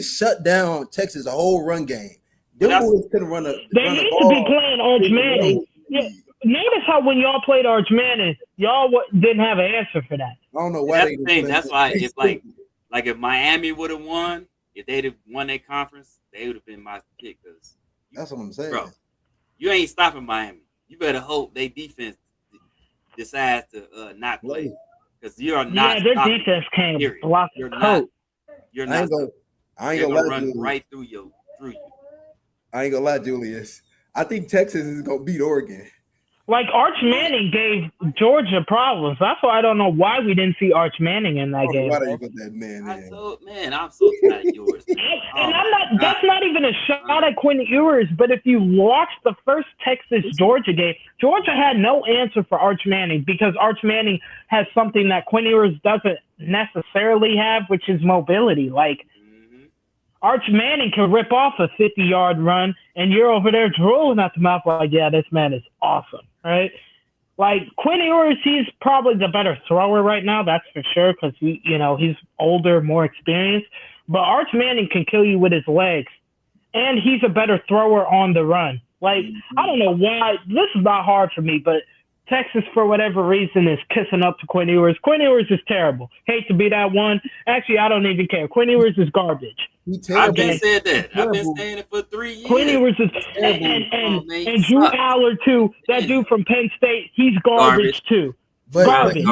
shut down Texas a whole run game. Them boys couldn't run a. They need to be playing Arch Manning. Yeah. Notice how when y'all played Arch Manning, y'all didn't have an answer for that. I don't know why. That's the thing. That's why if if Miami would have won, if they'd have won their conference, they would have been my pick. Cause that's what I'm saying, bro. You ain't stopping Miami. You better hope their defense decides to not play, because you're not. Yeah, their defense can't block the coat. You're not. I ain't gonna run right through you. I ain't gonna lie, Julius. I think Texas is gonna beat Oregon. Like, Arch Manning gave Georgia problems. That's why I don't know why we didn't see Arch Manning in that game. Why did you put that man in? I'm so tired of yours. And that's not even a shot at Quinn Ewers, but if you watch the first Texas-Georgia game, Georgia had no answer for Arch Manning, because Arch Manning has something that Quinn Ewers doesn't necessarily have, which is mobility. Like, Arch Manning can rip off a 50-yard run, and you're over there drooling at the mouth like, yeah, this man is awesome, right? Like, Quinn Ewers, he's probably the better thrower right now, that's for sure, because he's older, more experienced. But Arch Manning can kill you with his legs, and he's a better thrower on the run. Like, I don't know why. This is not hard for me, but Texas, for whatever reason, is kissing up to Quinn Ewers. Quinn Ewers is terrible. Hate to be that one. Actually, I don't even care. Quinn Ewers is garbage. I've been saying that. I've been saying it for 3 years. Quinn Ewers is and Drew Aller too. That dude from Penn State, he's garbage too. Garbage.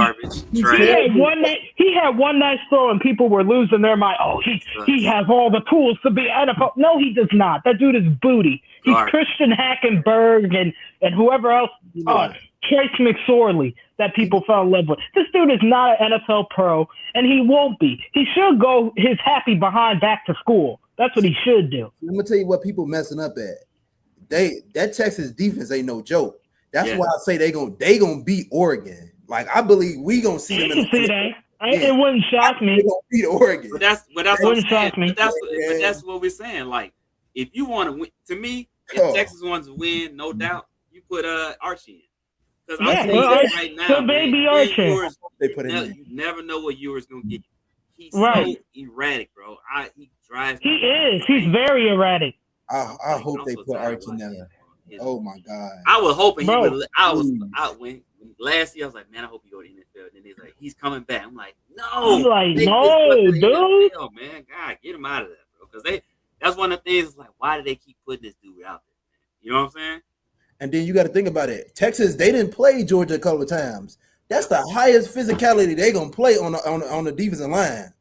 He had one nice throw, and people were losing their mind. Oh, he has all the tools to be NFL. No, he does not. That dude is booty. He's Christian Hackenberg and whoever else. Trace McSorley that people fell in love with. This dude is not an NFL pro, and he won't be. He should go his happy behind back to school. That's what he should do. Let me tell you what people messing up at. That Texas defense ain't no joke. That's why I say they gonna beat Oregon. Like, I believe we gonna see them. It wouldn't shock me. They gonna beat Oregon. But that's what I'm saying. But that's what we're saying. Like, if you want to win, to me, if Texas wants to win, no doubt, you put Archie in. Because I'm saying right now, so baby Archie. They put him in. You never know what Ewers gonna get. He's so erratic, bro. He drives. He is. He's very erratic. I hope they put Archie in there. Oh my God. I was hoping he would. When last year I was like, man, I hope he go to the NFL. Then he's like, he's coming back. I'm like, no. I'm like, no, dude. NFL, man, God, get him out of there, bro. Because that's one of the things. Like, why do they keep putting this dude out there? Man? You know what I'm saying? And then you got to think about it. Texas, they didn't play Georgia a couple of times. That's the highest physicality they're gonna play on the defensive line.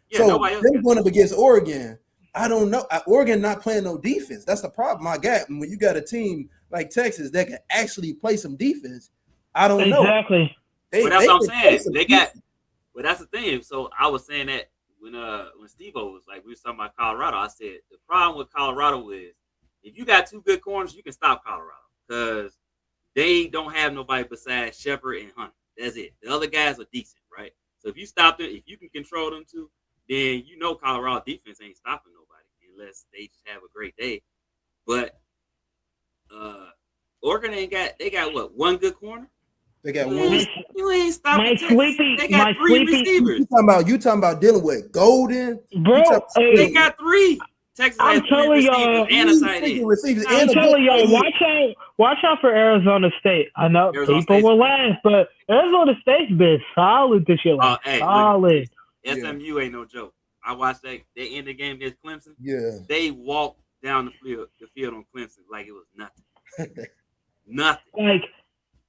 Yeah, so them going up against Oregon, I don't know. Oregon not playing no defense. That's the problem I got. And when you got a team like Texas that can actually play some defense, I don't know. Exactly. But that's what I'm saying. They got. Well, that's the thing. So I was saying that when Steve-O was like, we were talking about Colorado. I said the problem with Colorado is if you got two good corners, you can stop Colorado because they don't have nobody besides Shepard and Hunt. That's it. The other guys are decent, right? So if you stop them, if you can control them too, then you know Colorado defense ain't stopping nobody unless they just have a great day. But Oregon they got what, one good corner? They got one. You ain't stopping My Texas. sleepy- They got my three sleepy- receivers. You talking about dealing with Golden, Bro, You talk- hey, They got three. Texas I'm has three telling y'all- receivers and a tight end. receivers I'm and a telling good y'all, tight end. watch out for Arizona State. I know Arizona people State's- will laugh, but Arizona State's been solid this year. Like, Hey, solid. look, SMU ain't no joke. I watched that. They ended the game against Clemson. Yeah. They walked down the field on Clemson like it was nothing. Nothing. Like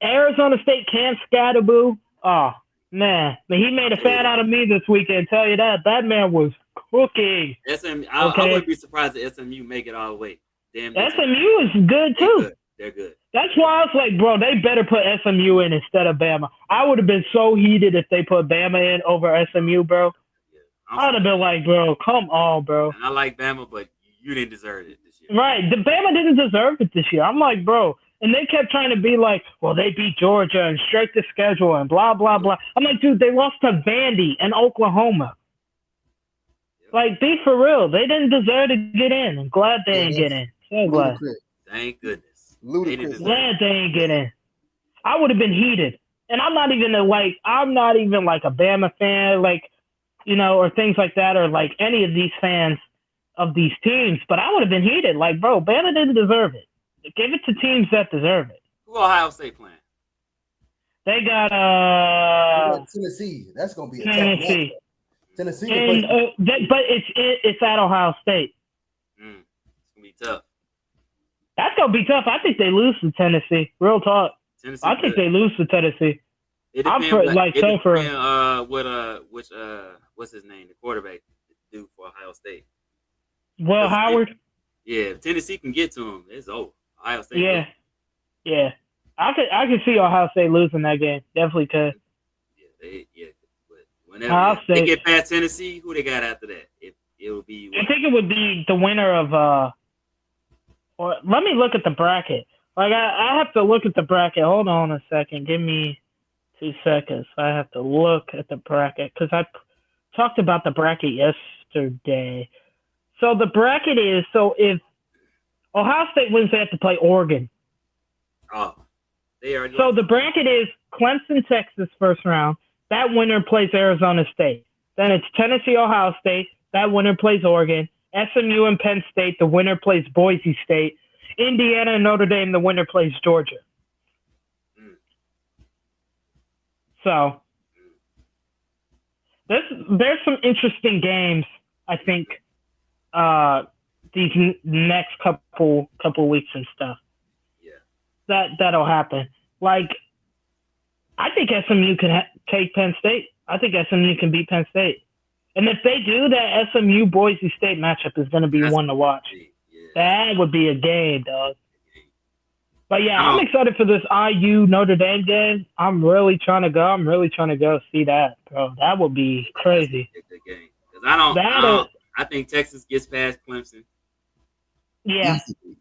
Arizona State can't scatterboo. Oh man, but he made a fan out of me this weekend. Tell you that man was cooking. SMU. I wouldn't be surprised if SMU make it all the way. Damn. SMU is good too. They're good. That's why I was like, bro, they better put SMU in instead of Bama. I would have been so heated if they put Bama in over SMU, bro. Yeah. I would have been like, bro, come on, bro. And I like Bama, but you didn't deserve it this year. Right. The Bama didn't deserve it this year. I'm like, bro. And they kept trying to be like, well, they beat Georgia and straight to schedule and blah, blah, blah. I'm like, dude, they lost to Vandy and Oklahoma. Like, be for real. They didn't deserve to get in. I'm glad they didn't get in. So glad. Ludicrous. Thank goodness. Ludicrous. Glad they ain't get in. I would have been heated. And I'm not even like a Bama fan, like, you know, or things like that, or like any of these fans of these teams. But I would have been heated. Like, bro, Bama didn't deserve it. Give it to teams that deserve it. Who Ohio State playing? They got Tennessee. That's gonna be a Tennessee. tough matchup. Tennessee. And but it's at Ohio State. It's gonna be tough. That's gonna be tough. I think they lose to Tennessee. Real talk. Tennessee. I think they lose to Tennessee. It I'm depends. what's What's his name? The quarterback do for Ohio State. Will Howard. Yeah, if Tennessee can get to him, it's over. Ohio State. Yeah. I could see Ohio State losing that game. Definitely could. But whenever they get past Tennessee, who they got after that? It will be. I think it would be the winner of. Or let me look at the bracket. Like I have to look at the bracket. Hold on a second. Give me 2 seconds. I have to look at the bracket because I talked about the bracket yesterday. So the bracket is if Ohio State wins, they have to play Oregon. Oh, they already. So the bracket is Clemson, Texas, first round. That winner plays Arizona State. Then it's Tennessee, Ohio State. That winner plays Oregon. SMU and Penn State. The winner plays Boise State. Indiana and Notre Dame. The winner plays Georgia. So there's some interesting games. I think these next couple weeks and stuff. That'll happen. Like, I think SMU can take Penn State. I think SMU can beat Penn State. And if they do, that SMU Boise State matchup is going to be one to watch. That would be a game, dog. But yeah, I'm excited for this IU Notre Dame game. I'm really trying to go. I'm really trying to go see that, bro. That would be crazy. I think Texas gets past Clemson. Yeah.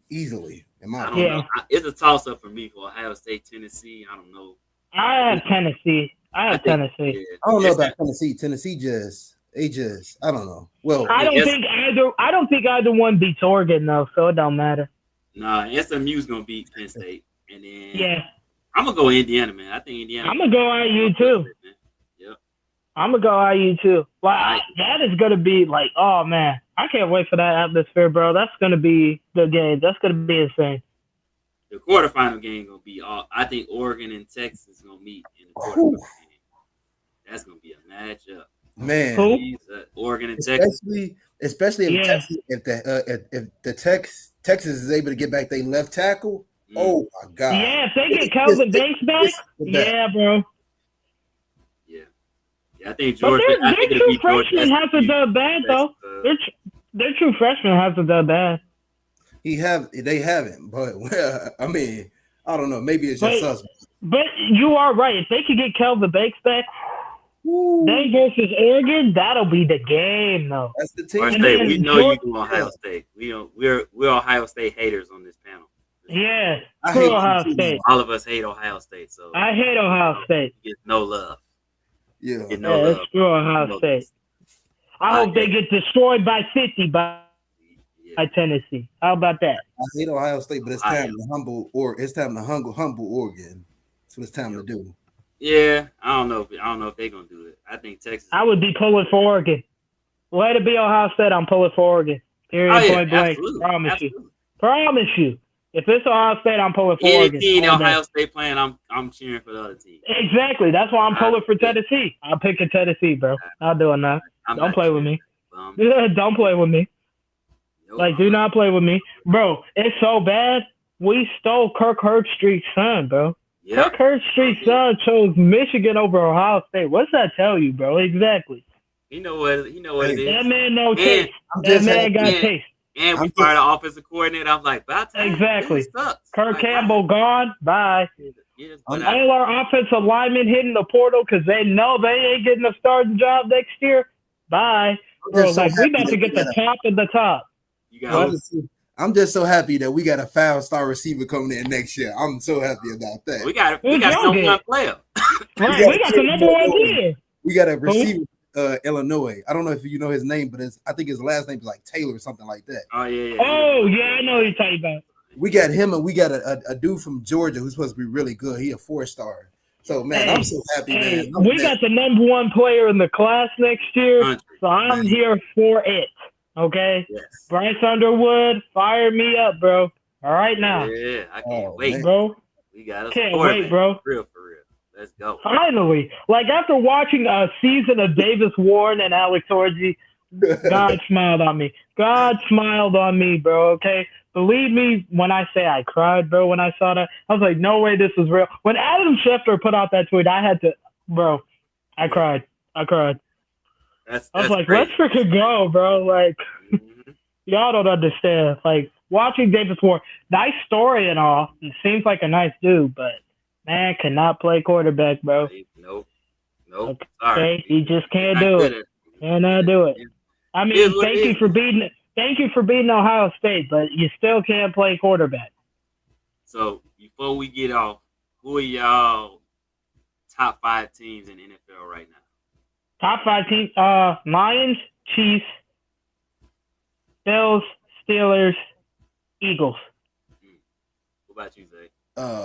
Easily. I don't know. It's a toss up for me for Ohio State, Tennessee. I don't know. I have Tennessee. I don't know about Tennessee. Tennessee I don't know. Well, I don't think either one beats Oregon though, so it don't matter. Nah, SMU's gonna beat Penn State, and then I'm gonna go Indiana, man. I think Indiana. I'm gonna go IU too. Yep. I'm gonna go IU too. Like that is gonna be like, oh man, I can't wait for that atmosphere, bro. That's gonna be the game. That's gonna be insane. The quarterfinal game gonna be all. I think Oregon and Texas gonna meet in the quarterfinal game. That's gonna be a matchup. Man, Oregon and Texas, especially if Texas is able to get back their left tackle. Oh my God! Yeah, if they get Kelvin Banks back, yeah, bro. Yeah, I think Georgia. But their true freshman hasn't done bad though. Their true freshman hasn't done bad. They haven't, but I mean, I don't know. Maybe it's just us. But you are right. If they could get Kelvin Banks back. They versus Oregon, that'll be the game, though. That's the team. We know you do Ohio State. We're Ohio State haters on this panel. Yeah, screw Ohio State. All of us hate Ohio State, so I hate Ohio State. Get no love. Yeah, screw Ohio State. I hope they get destroyed by 50 by Tennessee. How about that? I hate Ohio State, but it's time to humble Oregon. That's what it's time to do. Yeah, I don't know if they're gonna do it. I think Texas. I would be pulling for Oregon. Let it be Ohio State. I'm pulling for Oregon. Period. Oh yeah, Point blank. absolutely, Promise you. absolutely. Promise you. If it's Ohio State, I'm pulling for Any Oregon. team all day. Ohio State playing, I'm cheering for the other team. Exactly. That's why I'm pulling for Tennessee. I'm picking Tennessee, bro. Not doing that. Don't play with me. Don't play with me. Nope. Like, do not play with me, bro. It's so bad. We stole Kirk Herbstreit's son, bro. Yep. Kirk Herbstreit's son chose Michigan over Ohio State. What's that tell you, bro? Exactly. He know what it is. That man no taste. I'm That just man got happy. taste. And we fired an offensive coordinator. I'm like, by the time Exactly. this sucks. Kirk Like, Campbell gone. Bye. yes, I'm- but All our offensive linemen hitting the portal because they know they ain't getting a starting job next year. Bye. Bro, just so like, we happy about to that get we the got top of the top. you I'm got I'm just so happy that we got a 5-star receiver coming in next year. I'm so happy about that. we got Who's no young one player. Right, we got the number one player. We got a receiver, Illinois. I don't know if you know his name, but I think his last name is like Taylor or something like that. Oh yeah. Oh, yeah, I know what you're talking about. We got him, and we got a dude from Georgia who's supposed to be really good. He a 4-star. So man, I'm so happy, Hey, man. we got the number one player in the class next year, so I'm here for it. Okay, Yes. Bryce Underwood, fire me up, bro. All right now, Yeah, I can't Oh, wait. man. bro. We got us Can't a quarterback. wait, bro. For real. Let's go. Finally, like after watching a season of Davis Warren and Alex Orji, God smiled on me. God smiled on me, bro. Okay, believe me when I say I cried, bro. When I saw that, I was like, no way, this is real. When Adam Schefter put out that tweet, I had to, bro. I cried. That's I was like, crazy. let's freaking go, bro. Like, Mhm. y'all don't understand. Like, watching Davis Warren, nice story and all. He seems like a nice dude, but man, cannot play quarterback, bro. Nope. Okay, Sorry. he just can't Not do good it. at Cannot do it. I It mean, is what thank it you is. for beating Ohio State, but you still can't play quarterback. So before we get off, who are y'all top 5 teams in the NFL right now? Top 5 teams: Lions, Chiefs, Bills, Steelers, Eagles. What about you, Zay?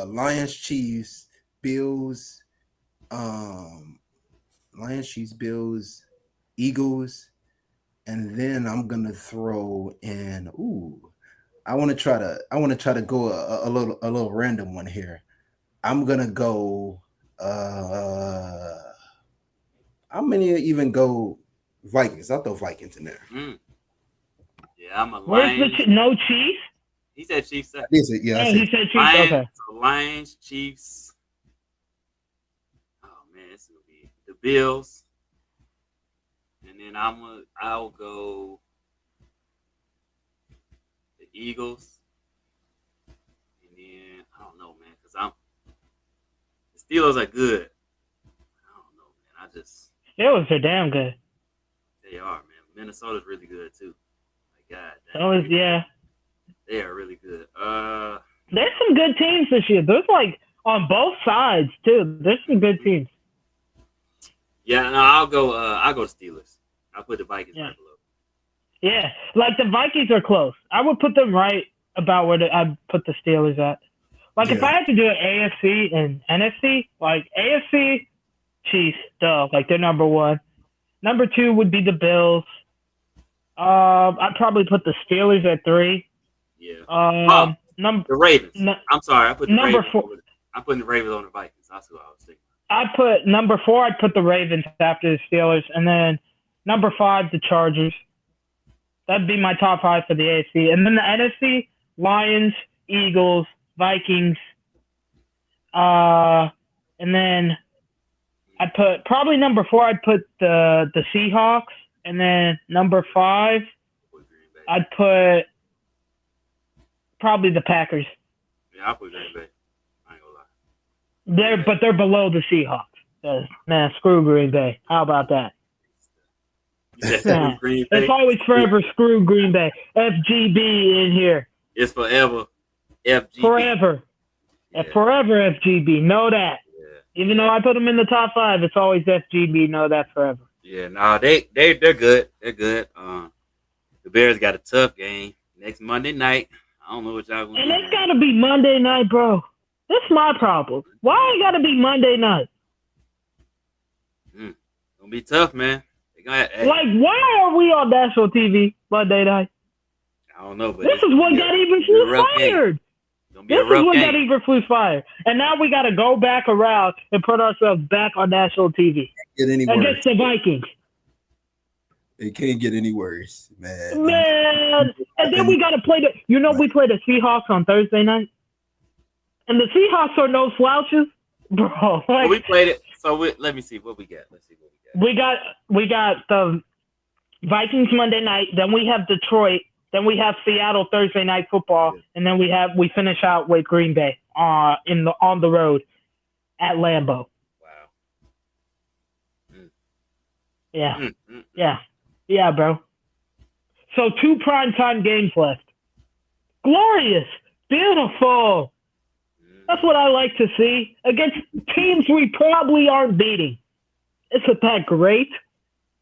Lions, Chiefs, Bills, Eagles, and then I'm gonna throw in. I want to try to go a little random one here. I'm gonna go. I'm gonna even go Vikings. I'll throw Vikings in there. Yeah, I'm a Where's Lions. no Chiefs? He said Chiefs. Is it? Yeah, I Oh, said he said Chiefs. Lions, Okay. so Lions, Chiefs. Oh man, it's gonna be the Bills, and then I'll go the Eagles, and then I don't know, man, because the Steelers are good. I don't know, man. Steelers are damn good. They are, man. Minnesota's really good too. My God, So is yeah. they are really good. There's some good teams this year. There's like on both sides too. There's some good teams. Yeah, no, I'll go Steelers. I'll put the Vikings right below. Yeah, like the Vikings are close. I would put them right about where I'd put the Steelers at. Like if Yeah. I had to do an AFC and NFC, like AFC, Chiefs, duh, like they're number one. Number 2 would be the Bills. I'd probably put the Steelers at 3. Yeah. The Ravens. No- I'm sorry, I put the number Ravens. 4. I'm putting the Ravens on the Vikings. That's what I was thinking. I'd put number 4. I'd put the Ravens after the Steelers, and then number 5, the Chargers. That'd be my top 5 for the AFC, and then the NFC: Lions, Eagles, Vikings. And then I'd put probably number 4. I'd put the Seahawks, and then number 5, Put Green Bay. I'd put probably the Packers. Yeah, I'll put Green Bay. I ain't gonna lie. They're below the Seahawks. Man, screw Green Bay. How about that? Yeah, Green Bay. It's always forever screw Green Bay. FGB in here. It's forever. FG. Forever. Yeah. Forever FGB. Know that. Yeah. Even though I put them in the top 5, it's always FGB. Know that forever. Yeah. No, they're good. They're good. The Bears got a tough game next Monday night. I don't know what y'all gonna And do. it's got to be Monday night, bro. That's my problem. Why it got to be Monday night? Gonna be tough, man. They gonna have, Like, why are we on national TV Monday night? I don't know, but This is what got Eberflus fired. Gonna be This a rough is what game. got Eberflus fired. And now we got to go back around and put ourselves back on national TV Get any worse? against the Vikings. It can't get any worse, man. Man, and then we got to play we play the Seahawks on Thursday night. And the Seahawks are no slouches, bro. Well, we played it. So let me see what we got. Let's see what we got. We got the Vikings Monday night. Then we have Detroit. Then we have Seattle Thursday night football, and then we finish out with Green Bay on the road at Lambeau. Wow. Yeah, yeah, bro. So 2 primetime games left. Glorious, beautiful. That's what I like to see against teams we probably aren't beating. Isn't that great?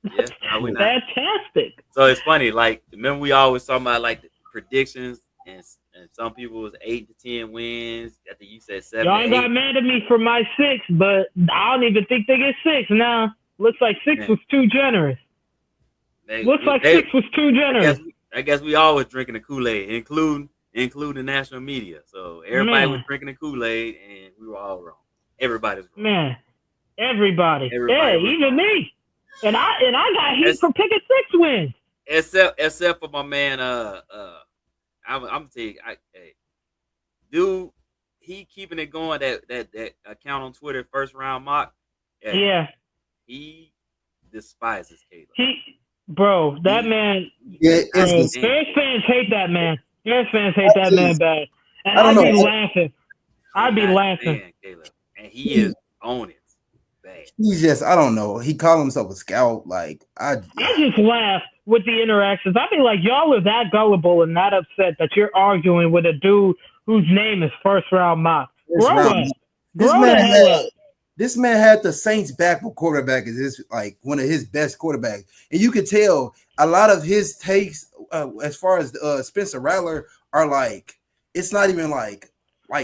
Yeah, no, we're not. Fantastic. So it's funny, like, remember we always talking about like the predictions, and some people was 8 to 10 wins. I think you said 7. Y'all to 8. got mad at me for my 6, but I don't even think they get 6 now. Looks like 6 was too generous. Looks like 6 was too generous. I guess we always drinking the Kool-Aid, including the national media. So everybody was drinking the Kool-Aid, and we were all wrong. Everybody's wrong. Man, everybody. Everybody was even wrong. Me. And I got heat for picking 6 wins. Except for my man, I'm gonna tell you, dude, he keeping it going. That account on Twitter, First Round Mock. Yeah. He despises Caleb. That man. Yeah, Bears fans hate that man. Bears fans hate that man bad. And I don't I'd be know. laughing. I'd be laughing. Caleb. And he is on it. Bad. He's just, I don't know. He called himself a scout. Like, I just laugh with the interactions. I'd be like, y'all are that gullible and that upset that you're arguing with a dude whose name is First Round Mock. This man had the Saints backup quarterback as one of his best quarterbacks, and you could tell a lot of his takes as far as Spencer Rattler are like, it's not even like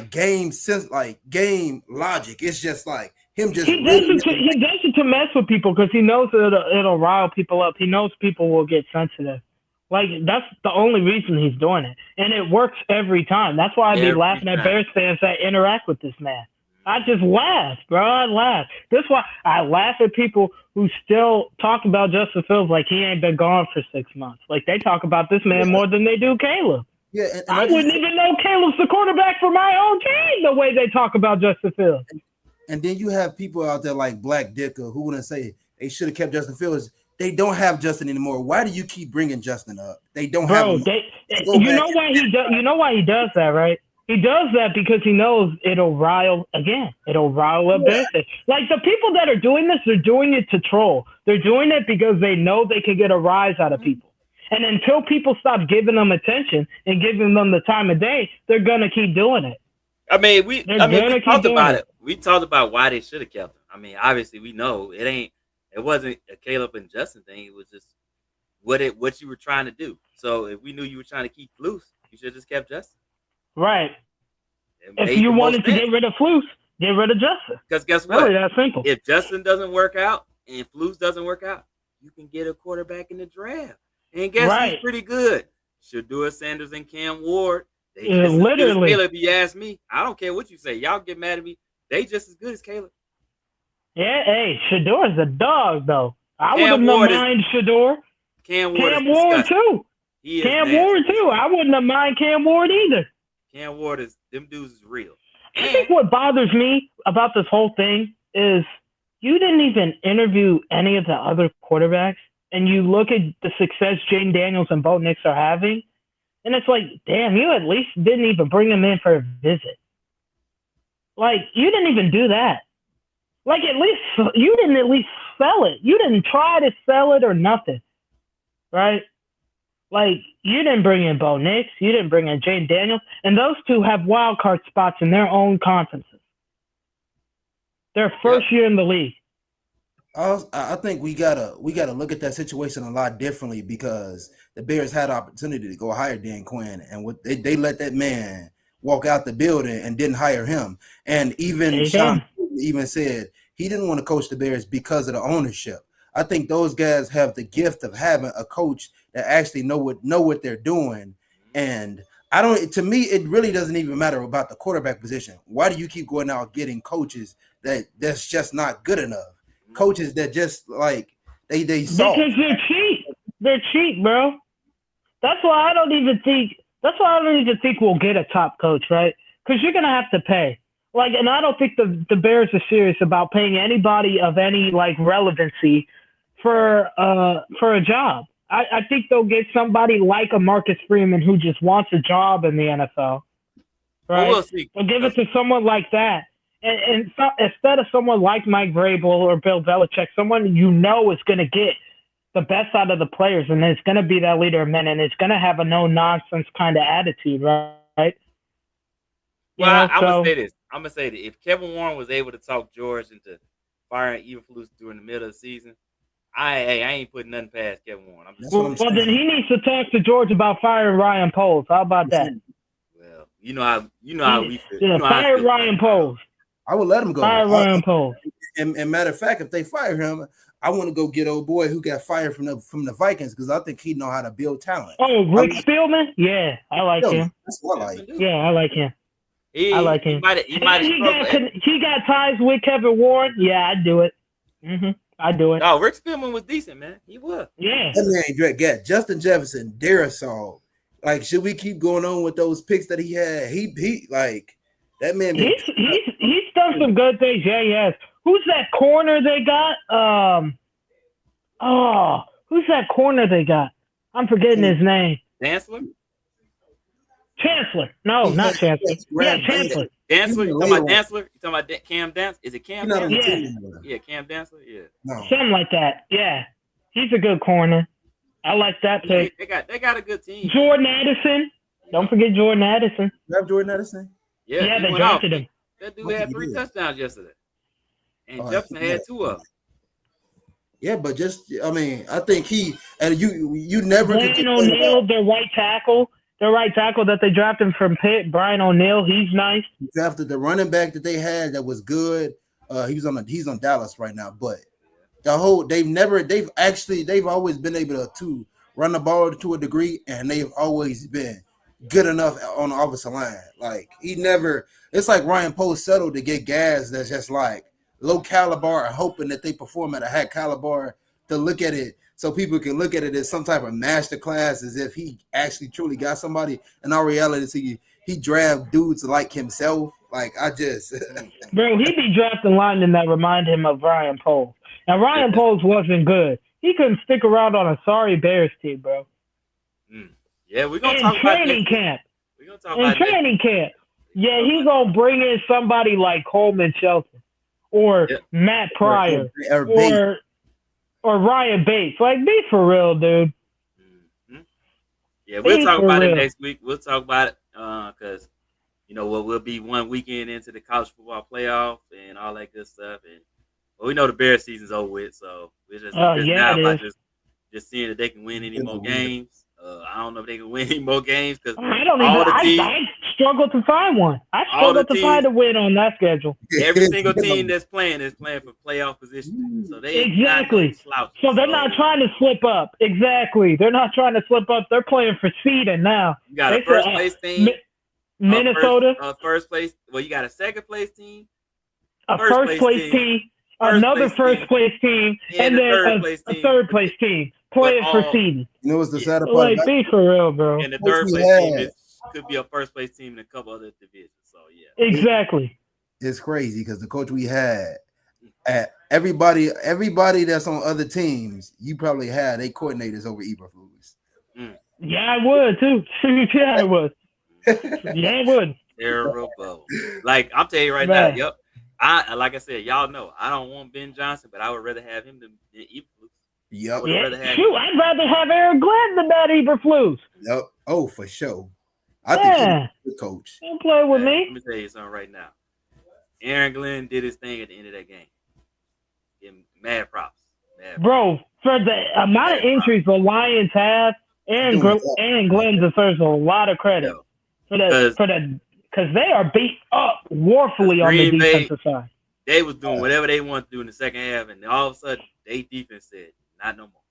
game sense, like game logic. It's just like him just he does it to mess with people because he knows it'll rile people up. He knows people will get sensitive. Like, that's the only reason he's doing it, and it works every time. That's why I'd be laughing at Bears fans that interact with this man. I just laugh, bro. I laugh. That's why I laugh at people who still talk about Justin Fields like he ain't been gone for 6 months. Like, they talk about this man more than they do Caleb. Yeah, and I wouldn't even know Caleb's the quarterback for my own team the way they talk about Justin Fields. And then you have people out there like Black Dicker who wouldn't say they should have kept Justin Fields. They don't have Justin anymore. Why do you keep bringing Justin up? They don't have him. You know why he does? You know why he does that, right? He does that because he knows it'll rile up Bears. Like, the people that are doing this, they're doing it to troll. They're doing it because they know they can get a rise out of people. And until people stop giving them attention and giving them the time of day, they're gonna keep doing it. I mean, we talked about it. We talked about why they should have kept him. I mean, obviously, we know it wasn't a Caleb and Justin thing. It was just what you were trying to do. So if we knew you were trying to keep Flus, you should have just kept Justin. Right. If you wanted to get rid of Flus, get rid of Justin. Because guess what? Really that simple. If Justin doesn't work out and Flus doesn't work out, you can get a quarterback in the draft. And guess who's pretty good? Shedeur Sanders and Cam Ward. They just as good as Caleb, if you ask me. I don't care what you say. Y'all get mad at me. They just as good as Caleb. Yeah, hey, Shedeur is a dog, though. I wouldn't mind Shedeur. Cam Ward too. Cam Ward, too. I wouldn't have mind Cam Ward either. Cam Ward them dudes is real. I think what bothers me about this whole thing is you didn't even interview any of the other quarterbacks, and you look at the success Jayden Daniels and Bo Nix are having, and it's like, damn, you at least didn't even bring them in for a visit. Like, you didn't even do that. Like, you didn't at least sell it. You didn't try to sell it or nothing, right? Like, you didn't bring in Bo Nix. You didn't bring in Jayden Daniels. And those two have wild card spots in their own conferences. Their first year in the league. I think we gotta look at that situation a lot differently because the Bears had an opportunity to go hire Dan Quinn, and they let that man walk out the building and didn't hire him. And even Sean even said he didn't want to coach the Bears because of the ownership. I think those guys have the gift of having a coach that actually know what they're doing. And I don't. To me, it really doesn't even matter about the quarterback position. Why do you keep going out getting coaches that's just not good enough? Coaches that just like they soft. Because they're cheap. They're cheap, bro. That's why I don't even think we'll get a top coach, right? Because you're gonna have to pay. Like, and I don't think the Bears are serious about paying anybody of any like relevancy for a job. I think they'll get somebody like a Marcus Freeman who just wants a job in the NFL, right? We'll see. They'll give it to someone like that, and so, instead of someone like Mike Vrabel or Bill Belichick, someone you know is going to get the best out of the players, and it's going to be that leader of men, and it's going to have a no-nonsense kind of attitude, right? Well, I'm going to say this. I'm going to say that if Kevin Warren was able to talk George into firing Eberflus during the middle of the season, I ain't putting nothing past Kevin Warren. Well, then he needs to talk to George about firing Ryan Poles. How about that? Well, you know how we feel. Yeah, fire Ryan Poles. I would let him go. Fire Ryan Poles. And matter of fact, if they fire him, I want to go get old boy who got fired from the Vikings because I think he know how to build talent. Oh, Rick Spielman? Yeah, I like him. That's what I like. Yeah, I like him. I like him. He got ties with Kevin Warren. Yeah, I'd do it. I'd do it. No, Rick Spielman was decent, man. He was. Yeah. That man got Justin Jefferson, Darisaw. Like, should we keep going on with those picks that he had? He like that man. He's done some good things. Yeah, he has. Who's that corner they got? Who's that corner they got? I'm forgetting his name. Chancellor. No, not Chancellor. Yeah, Chancellor. Dantzler? You talking about Dantzler? You talking about Cam Dantzler? Is it Cam Dantzler? Yeah, Cam Dantzler? Yeah. No. Something like that. Yeah. He's a good corner. I like that pick. They got a good team. Jordan Addison. Don't forget Jordan Addison. You have Jordan Addison? Yeah, they drafted him. That dude had 3 touchdowns yesterday. And Jefferson had 2 of them. Yeah, but I think you never Brian O'Neill, their right tackle. The right tackle that they drafted from Pitt, Brian O'Neill, he's nice. Drafted the running back that they had that was good. He's on Dallas right now, but they've always been able to run the ball to a degree, and they've always been good enough on the offensive line. Like it's like Ryan Poles settled to get guys that's just like low caliber, hoping that they perform at a high caliber to look at it. So people can look at it as some type of master class, as if he actually truly got somebody. In all reality, he draft dudes like himself. Like bro, he be drafting linemen that remind him of Ryan Poles. Now Ryan Poles wasn't good. He couldn't stick around on a sorry Bears team, bro. Yeah, we're gonna talk about training camp. Yeah, he's gonna bring in somebody like Coleman Shelton or Matt Pryor or Ryan Bates. Like, be for real, dude. Yeah, we'll talk about it next week. We'll talk about it because, we'll be 1 weekend into the college football playoff and all that good stuff. And we know the Bears season's over with, so we're just now about just seeing if they can win any more games. I don't know if they can win any more games because I struggle to find one. I struggle to find a win on that schedule. Every single team that's playing is playing for playoff position. So they So they're not trying to slip up. Exactly. They're not trying to slip up. They're playing for seeding now. You got a first place team. Minnesota. First place. Well, you got a second place team. A first place team. Another first place team. And then a third place team. Playing for seeding. You know what's the sad part? Like, be for real, bro. And the third place team could be a first place team in a couple other divisions. So yeah. Exactly. It's crazy because the coach we had at everybody that's on other teams, you probably had they coordinators over Eberflus. Yeah, I would too. Yeah, I would. Yeah, I would. Terrible. Like I'm telling you right now, yep. Like I said, y'all know I don't want Ben Johnson, but I would rather have him than Eberflus. Yep. I'd rather have Aaron Glenn than that Eberflus. Yep. Oh, for sure. I think he's a good coach. Don't play with me. Let me tell you something right now. Aaron Glenn did his thing at the end of that game. Give him mad props. Bro, for the amount of injuries the Lions have, Aaron Glenn deserves a lot of credit because they are beat up woefully on the defensive side. They was doing whatever they wanted to do in the second half, and all of a sudden they defense said, not no more.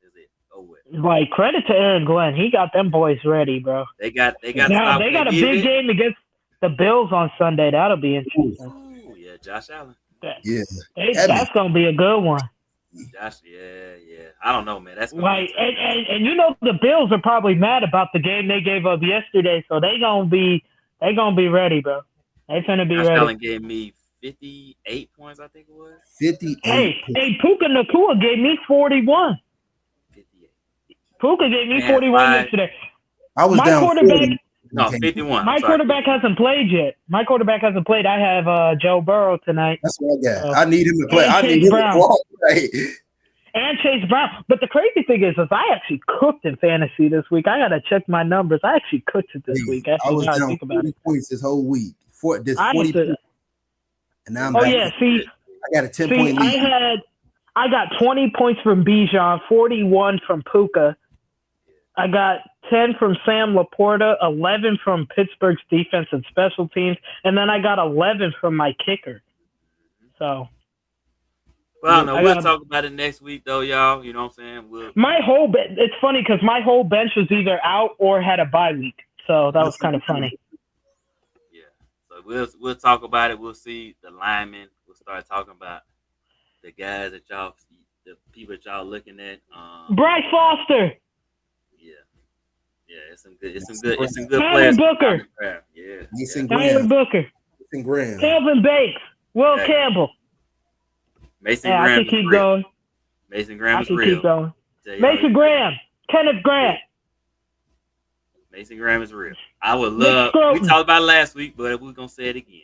That's it. Oh well. Like, credit to Aaron Glenn. He got them boys ready, bro. They got Now, they got a big game against the Bills on Sunday. That'll be interesting. Ooh, yeah, Josh Allen. Yeah. That's going to be a good one. Josh, yeah. I don't know, man. That's gonna Like, be tough. and you know the Bills are probably mad about the game they gave up yesterday, so they gonna be ready, bro. They finna be Josh ready. Allen gave me 58 points, I think it was. 58. Hey, Puka Nacua gave me 41. 58. Puka gave me Man, 41 five. yesterday. I was My down quarterback- 40. No, Okay. 51. My I'm sorry. quarterback hasn't played yet. I have Joe Burrow tonight That's what I got. Oh. I need him to play. And I need Chase him Brown. to ball play. and Chase Brown. But the crazy thing is I actually cooked in fantasy this week. I gotta check my numbers. I actually cooked it this week. I Actually, was now I down think about 40 it. points this whole week. This 40 Honestly, points. And now I'm oh back. yeah, see, I got a 10-point lead. I got 20 points from Bijan, 41 from Puka. I got 10 from Sam Laporta, 11 from Pittsburgh's defense and special teams, and then I got 11 from my kicker. So Well, no, I we'll got- talk about it next week, though, y'all. You know what I'm saying? my whole it's funny because my whole bench was either out or had a bye week. So that was kind of funny. Yeah. So we'll talk about it. We'll see the linemen. We'll start talking about the guys that the people that y'all looking at. Bryce Foster, Yeah, it's some good Tyler players. Booker. Yeah. Mason Tyler Graham. Booker, Mason Graham. Kelvin Bakes, Will Yeah. Campbell. Mason Yeah, I Graham can is keep real. going. Mason Graham I is can real. keep going. Tell y'all, Mason Graham, Kenneth Grant. Mason Graham is real. I would Nick love. Scroton. We talked about it last week, but we're gonna say it again.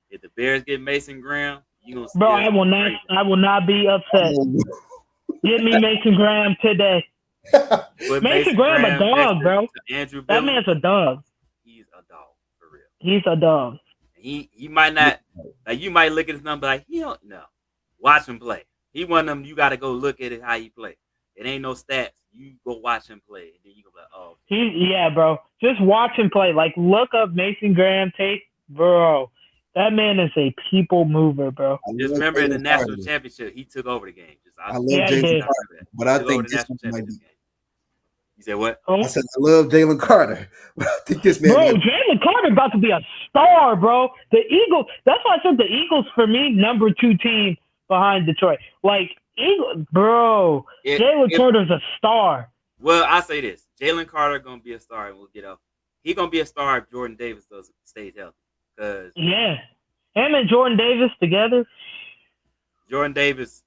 If the Bears get Mason Graham, you gonna see. Bro, I will not be upset. Get me Mason Graham today. Mason Graham a dog, bro. Andrew That Billings, man's a dog. he's a dog for real. He's a dog. He might not like you might look at his number like he don't know. Watch him play. He one of them you gotta go look at it how he play. It ain't no stats. You go watch him play, and then you go like, oh, Yeah, bro. Just watch him play. Like, look up Mason Graham tape, bro. That man is a people mover, bro. just remember in the national championship, he took over the game. I love Yeah, he Jalen did. Carter, but I Took over think the this national one might championship be. game. You said what? Oh, I said I love Jalen Carter, but I think this man. bro, might- Jalen Carter about to be a star, bro. The Eagles. That's why I said the Eagles for me number 2 team behind Detroit. Like Eagles, bro. Jalen Carter's a star. Well, I say this: Jalen Carter gonna be a star, and we'll get up. He gonna be a star if Jordan Davis stays healthy. Because Yeah, him and Jordan Davis together. Jordan Davis,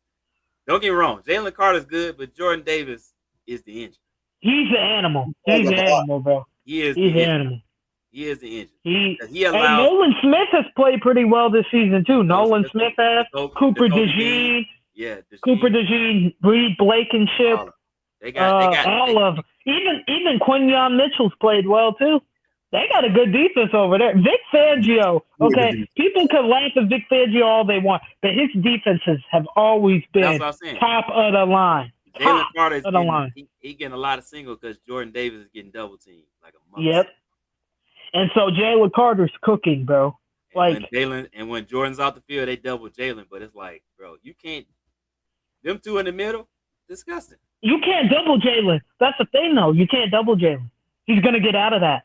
don't get me wrong, Jalen Carter's good, but Jordan Davis is the engine. He's an animal. He's an animal, bro. He is He's the an engine. animal. He is the engine. He 'Cause he and allows Nolan Smith has played pretty well this season too. Nolan Smith has Cooper DeJean, Yeah, Cooper DeJean, Reed Blankenship, all of them. They got all of them. Even Quinyon Mitchell's played well too. They got a good defense over there. Vic Fangio, okay, people can laugh at Vic Fangio all they want, but his defenses have always That's been what I'm saying. top of the line. Jalen Top Carter is of the line. he getting a lot of singles because Jordan Davis is getting double teamed like a month. Yep. And so Jalen Carter's cooking, bro. Like When Jordan's off the field, they double Jalen, but it's like, bro, you can't. Them two in the middle, disgusting. you can't double Jalen. That's the thing, though. You can't double Jalen. He's gonna get out of that.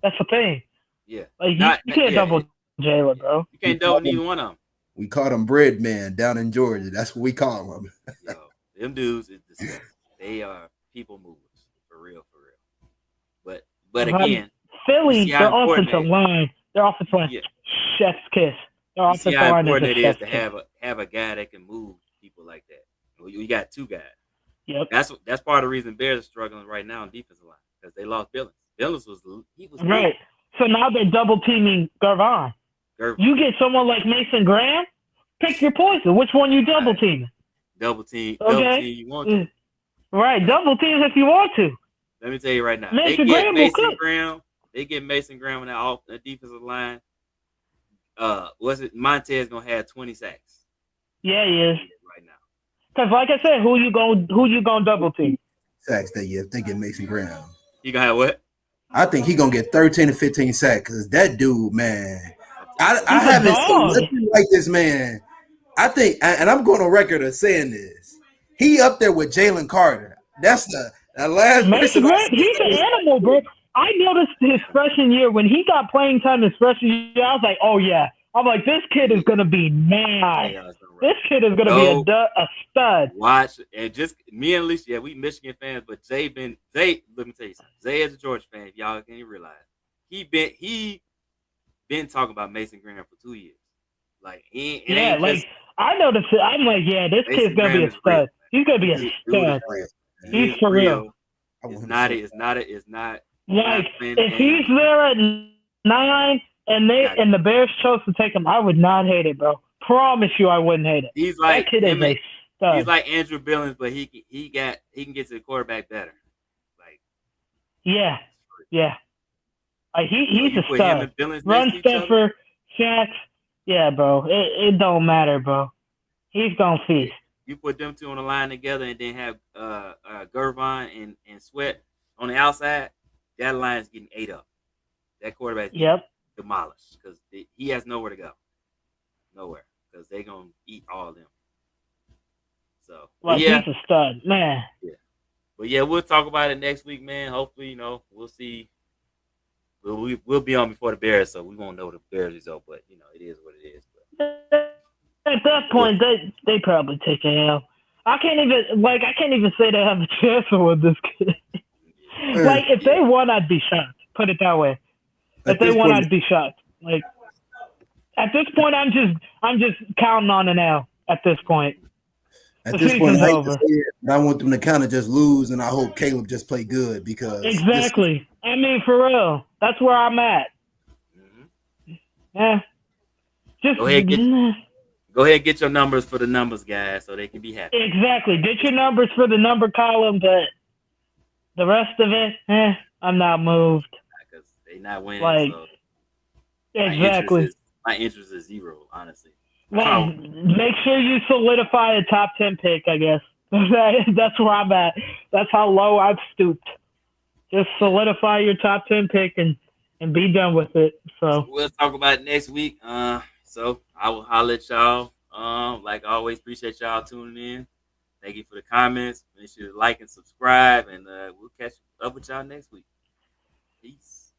That's the thing. Yeah, Like you can't double Jalen, bro. You can't double neither one of them. We called him Bread Man down in Georgia. That's what we call him. Yo, them dudes is disgusting. They are people movers for real. But again, Philly, see how their important offensive line, Yeah. chef's kiss. Their you see offensive how line important is it a is chef's to kiss. have a guy that can move people like that. You got two guys. Yep. That's part of the reason Bears are struggling right now on defensive line because they lost Billings. Billings was Right. So now they're double teaming Garvon. You get someone like Mason Graham, pick your poison. Which one you double teaming? Double team. Okay. You want to. Right. Double teams if you want to. Let me tell you right now. Mason they get Graham will Mason cook. Graham. They get Mason Graham on that defensive line. Montez gonna have 20 sacks Yeah, he is. right now. Because like I said, who you gonna double team? Sacks that year. Thinking Mason Graham. You gonna have what? I think he gonna get 13 to 15 sacks because that dude, man. I He's a haven't seen dog. nothing like this man. I think, and I'm going on record of saying this. he up there with Jalen Carter. That's the last Mason person I Grant, he's an animal, bro. I noticed his freshman year when he got playing time his freshman year. I was like, oh yeah. I'm like, this kid is gonna be nice. Yeah, that's all right. This kid is gonna be a stud. Watch and just me and Alicia, yeah, we Michigan fans, but Zay, let me tell you something. Zay is a Georgia fan, if y'all can't realize. He been talking about Mason Graham for 2 years. Like I noticed it. I'm like, yeah, this Mason kid's gonna be a Graham is stud. real. He's gonna be a Dude stud. is real. He's for real. It's not. Like if he's there at 9 and the Bears chose to take him, I would not hate it, bro. Promise you, I wouldn't hate it. He's like that kid is a stud. He's like Andrew Billings, but he can get to the quarterback better. Like yeah. Like he's a put stud. him and Billings Run next to each other? stuffer, Shaq. Yeah, bro. It don't matter, bro. He's gonna feast. You put them two on the line together, and then have Gervon and Sweat on the outside. That line is getting ate up. That quarterback is demolished because he has nowhere to go. Nowhere, because they're gonna eat all of them. So he's a stud, man. Yeah, but yeah, we'll talk about it next week, man. Hopefully, we'll see. We'll be on before the Bears, so we won't know the Bears result, but it is what it is. But at that point, they probably take a L. I can't even say they have a chance to win this game. Like if they won, I'd be shocked. Put it that way. If they won, I'd be shocked. Like at this point, I'm just counting on an L. At this point, at this point, I hate to say it, but I want them to kind of just lose, and I hope Caleb just play good because exactly. I mean, for real, that's where I'm at. Mm-hmm. Yeah. Just go ahead and get your numbers for the numbers, guys, so they can be happy. Exactly. Get your numbers for the number column, but the rest of it, I'm not moved. Because they not winning. Like, so exactly. My interest is zero, honestly. Well, make sure you solidify a top 10 pick, I guess. That's where I'm at. That's how low I've stooped. Just solidify your top 10 pick and be done with it. So we'll talk about it next week. So I will holler at y'all. Like always, appreciate y'all tuning in. Thank you for the comments. Make sure to like and subscribe, and we'll catch up with y'all next week. Peace.